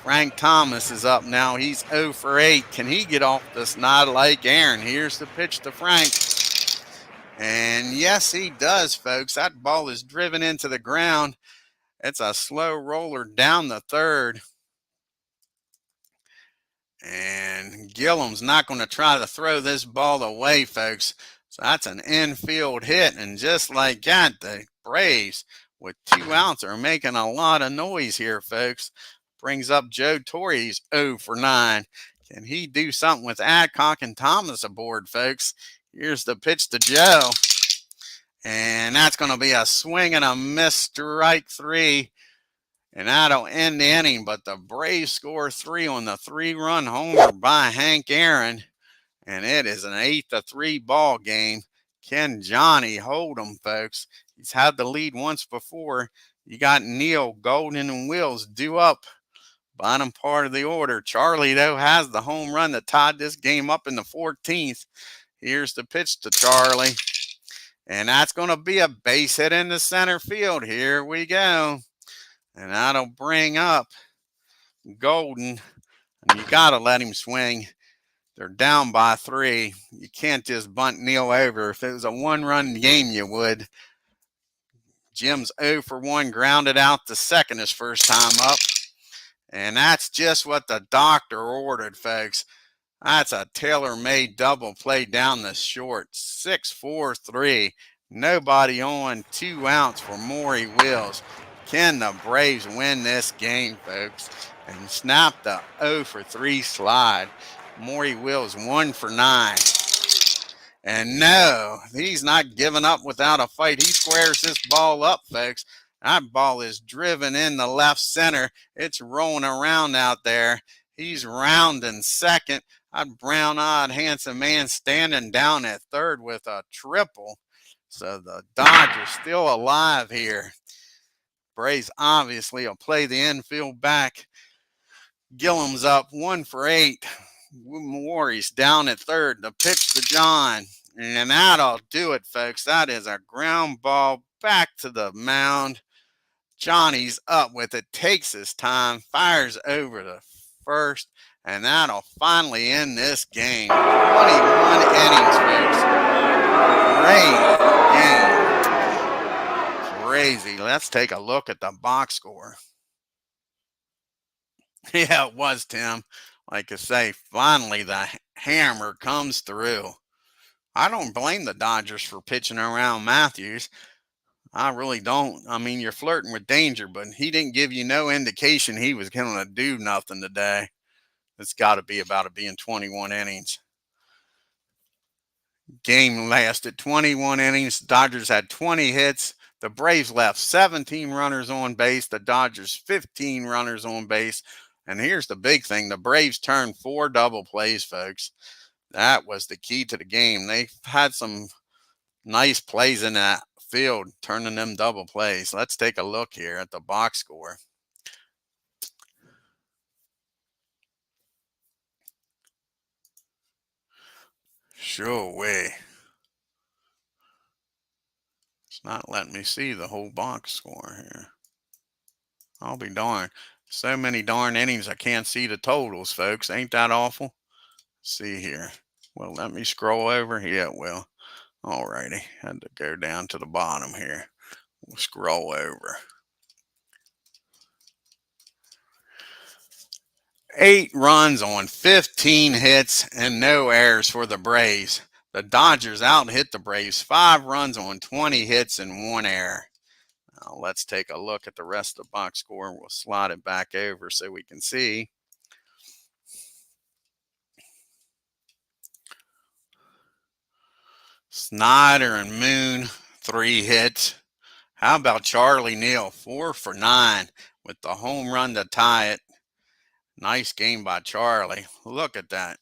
Frank Thomas is up now. He's 0 for 8. Can he get off this knot like Aaron? Here's the pitch to Frank. And yes, he does, folks. That ball is driven into the ground. It's a slow roller down the third. And Gillum's not going to try to throw this ball away, folks. So that's an infield hit. And just like that, the Braves with 2 outs are making a lot of noise here, folks. Brings up Joe Torre. He's 0 for 9. Can he do something with Adcock and Thomas aboard, folks? Here's the pitch to Joe. And that's going to be a swing and a miss, strike 3. And that'll end the inning. But the Braves score 3 on the 3-run homer by Hank Aaron. And it is an 8-3 ball game. Can Johnny hold them, folks? He's had the lead once before. You got Neil, Golden, and Wills due up. Bottom part of the order. Charlie, though, has the home run that tied this game up in the 14th. Here's the pitch to Charlie. And that's going to be a base hit in the center field. Here we go. And that'll bring up Golden. And you got to let him swing. They're down by 3. You can't just bunt Neil over. If it was a 1-run game, you would. Jim's 0 for 1, grounded out to second his first time up. And that's just what the doctor ordered, folks. That's a tailor-made double play down the short. 6-4-3. Nobody on, 2 outs for Maury Wills. Can the Braves win this game, folks, and snap the 0 for 3 slide? Maury Wills 1 for 9. And no, he's not giving up without a fight. He squares this ball up, folks. That ball is driven in the left center. It's rolling around out there. He's rounding second. That brown-eyed, handsome man standing down at third with a triple. So the Dodgers still alive here. Braves obviously will play the infield back. Gillum's up 1 for 8. Maury's down at third. The pitch to John. And that'll do it, folks. That is a ground ball back to the mound. Johnny's up with it, takes his time, fires over the first, and that'll finally end this game. 21 innings, folks. Great game. Crazy. Let's take a look at the box score. Yeah, it was, Tim. Like I say, finally the hammer comes through. I don't blame the Dodgers for pitching around Matthews. I really don't. I mean, you're flirting with danger, but he didn't give you no indication he was going to do nothing today. It's got to be about it being 21 innings. Game lasted 21 innings. Dodgers had 20 hits. The Braves left 17 runners on base. The Dodgers 15 runners on base. And here's the big thing. The Braves turned 4 double plays, folks. That was the key to the game. They had some nice plays in that field, turning them double plays. Let's take a look here at the box score. Sure way. It's not letting me see the whole box score here. I'll be darned. So many darn innings I can't see the totals, folks. Ain't that awful? See here. Well, let me scroll over. Yeah, it will. Alrighty. Had to go down to the bottom here. We'll scroll over. 8 runs on 15 hits and no errors for the Braves. The Dodgers out hit the Braves 5 runs on 20 hits and 1 error. Now let's take a look at the rest of the box score. We'll slide it back over so we can see. Snyder and Moon, 3 hits. How about Charlie Neal, 4 for 9 with the home run to tie it. Nice game by Charlie. Look at that.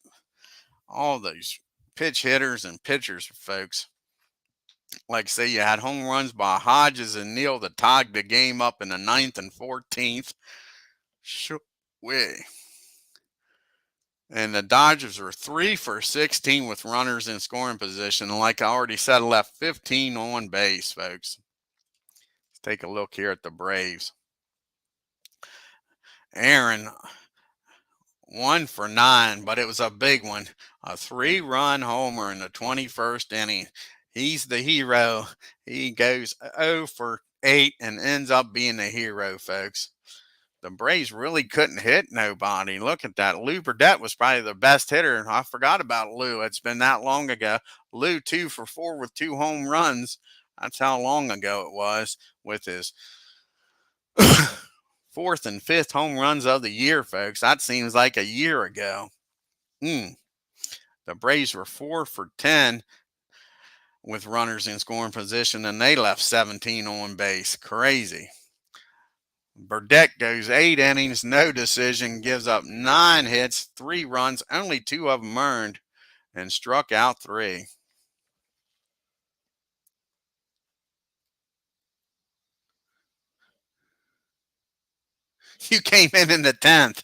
All those pitch hitters and pitchers, folks. Like say you had home runs by Hodges and Neal to tie the game up in the 9th and 14th. Way. And the Dodgers were 3 for 16 with runners in scoring position. And like I already said, left 15 on base, folks. Let's take a look here at the Braves. Aaron, 1 for 9, but it was a big one. A 3-run homer in the 21st inning. He's the hero. He goes 0 for 8 and ends up being the hero, folks. The Braves really couldn't hit nobody. Look at that. Lou Burdette was probably the best hitter. I forgot about Lou. It's been that long ago. Lou 2 for 4 with 2 home runs. That's how long ago it was, with his 4th and 5th home runs of the year, folks. That seems like a year ago. The Braves were 4 for 10 with runners in scoring position, and they left 17 on base. Crazy. Burdette goes 8 innings, no decision, gives up 9 hits, 3 runs, only 2 of them earned, and struck out 3. You came in the 10th.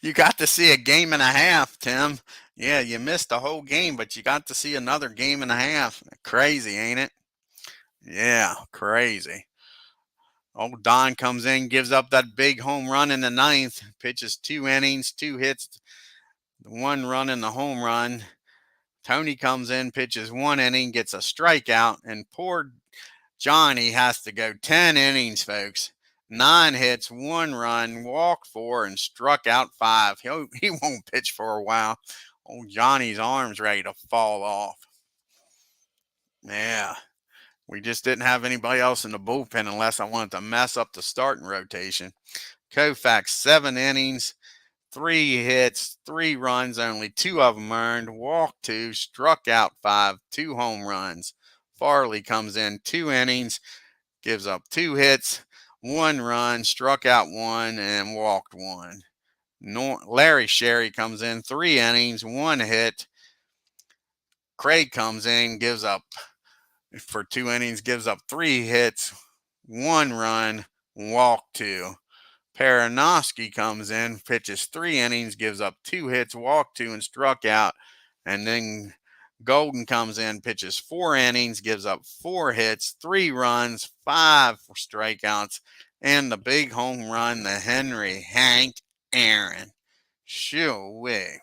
You got to see a game and a half, Tim. Yeah, you missed the whole game, but you got to see another game and a half. Crazy, ain't it? Yeah, crazy. Old Don comes in, gives up that big home run in the 9th, pitches 2 innings, 2 hits, 1 run in the home run. Tony comes in, pitches 1 inning, gets a strikeout, and poor Johnny has to go 10 innings, folks. 9 hits, 1 run, walked 4, and struck out 5. He won't pitch for a while. Old Johnny's arm's ready to fall off. Yeah. We just didn't have anybody else in the bullpen unless I wanted to mess up the starting rotation. KOUFAX, 7 innings, 3 hits, 3 runs, only 2 of them earned, walked 2, struck out 5, 2 home runs. Farley comes in 2 innings, gives up 2 hits, 1 run, struck out 1, and walked 1. Larry Sherry comes in 3 innings, 1 hit. Craig comes in, gives up for 2 innings, gives up 3 hits, 1 run, walked 2. Paranosky comes in, pitches 3 innings, gives up 2 hits, walked 2, and struck out. And then Golden comes in, pitches 4 innings, gives up 4 hits, 3 runs, 5 strikeouts, and the big home run, the Henry Hank Aaron. Shoo-wee.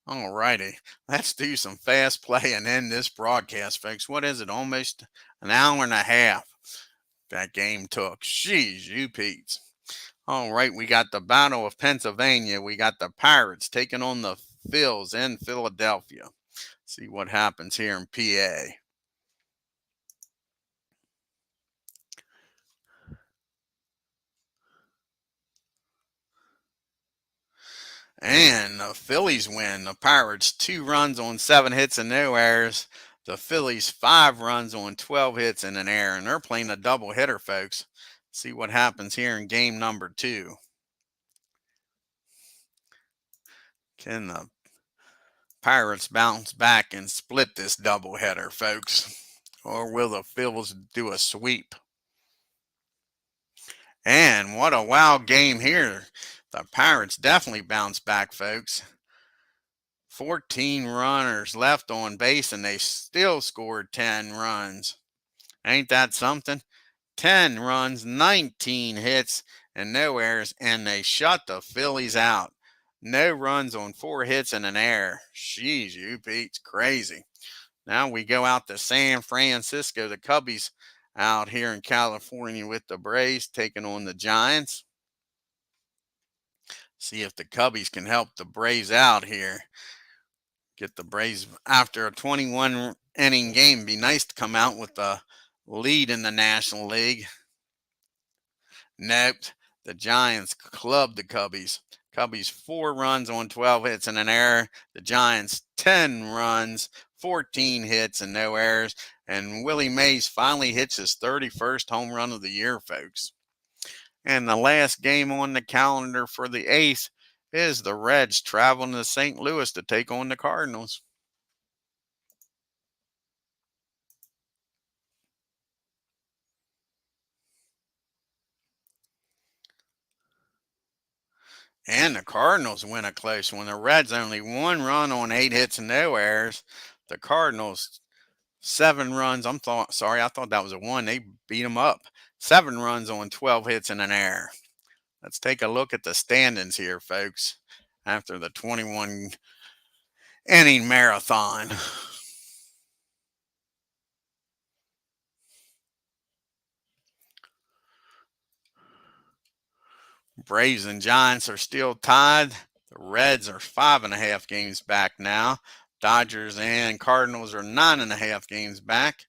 All righty, let's do some fast play and end this broadcast, folks. What is it? Almost an hour and a half that game took. Jeez, you Pete's. All right, we got the Battle of Pennsylvania. We got the Pirates taking on the Phils in Philadelphia. See what happens here in PA. And the Phillies win. The Pirates 2 runs on 7 hits and no errors. The Phillies 5 runs on 12 hits and an error. And they're playing a doubleheader, folks. See what happens here in game number 2. Can the Pirates bounce back and split this doubleheader, folks? Or will the Phillies do a sweep? And what a wild game here. The Pirates definitely bounce back, folks. 14 runners left on base, and they still scored 10 runs. Ain't that something? 10 runs, 19 hits, and no errors, and they shut the Phillies out. No runs on 4 hits and an error. Jeez, you Pete's crazy. Now we go out to San Francisco. The Cubbies out here in California with the Braves taking on the Giants. See if the Cubbies can help the Braves out here. Get the Braves after a 21 inning game. Be nice to come out with a lead in the National League. Nope. The Giants clubbed the Cubbies. Cubbies 4 runs on 12 hits and an error. The Giants 10 runs, 14 hits and no errors. And Willie Mays finally hits his 31st home run of the year, folks. And the last game on the calendar for the 8th is the Reds traveling to St. Louis to take on the Cardinals. And the Cardinals win a close one. The Reds only 1 run on 8 hits and no errors. The Cardinals 7 runs. I thought that was a 1. They beat them up. 7 runs on 12 hits and an error. Let's take a look at the standings here, folks, after the 21 inning marathon. Braves and Giants are still tied. The Reds are 5.5 games back now. Dodgers and Cardinals are 9.5 games back.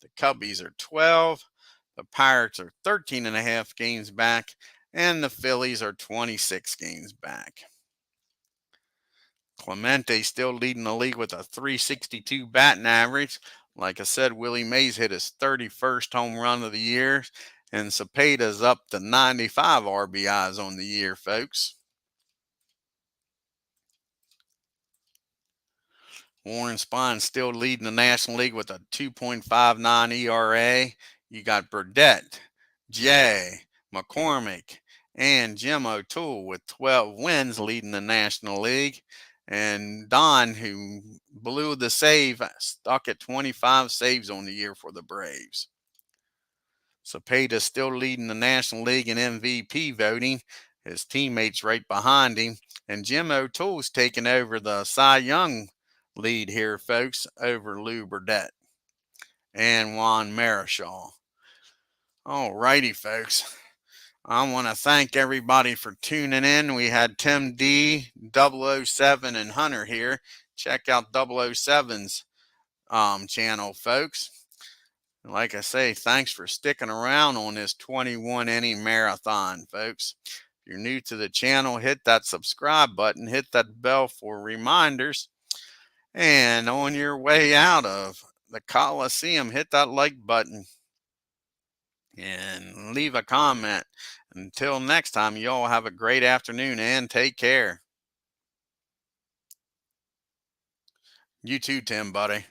The Cubbies are 12. The Pirates are 13.5 games back. And the Phillies are 26 games back. Clemente still leading the league with a .362 batting average. Like I said, Willie Mays hit his 31st home run of the year. And Cepeda's up to 95 RBIs on the year, folks. Warren Spahn's still leading the National League with a 2.59 ERA. You got Burdette, Jay, McCormick, and Jim O'Toole with 12 wins leading the National League. And Don, who blew the save, stuck at 25 saves on the year for the Braves. Cepeda's still leading the National League in MVP voting. His teammates right behind him. And Jim O'Toole's taking over the Cy Young lead here, folks, over Lou Burdette and Juan Marichal. All righty, folks. I want to thank everybody for tuning in. We had Tim D, 007, and Hunter here. Check out 007's channel, folks. Like I say, thanks for sticking around on this 21 inning marathon, folks. If you're new to the channel, hit that subscribe button, hit that bell for reminders. And on your way out of the Coliseum, hit that like button and leave a comment. Until next time, you all have a great afternoon and take care. You too, Tim, buddy.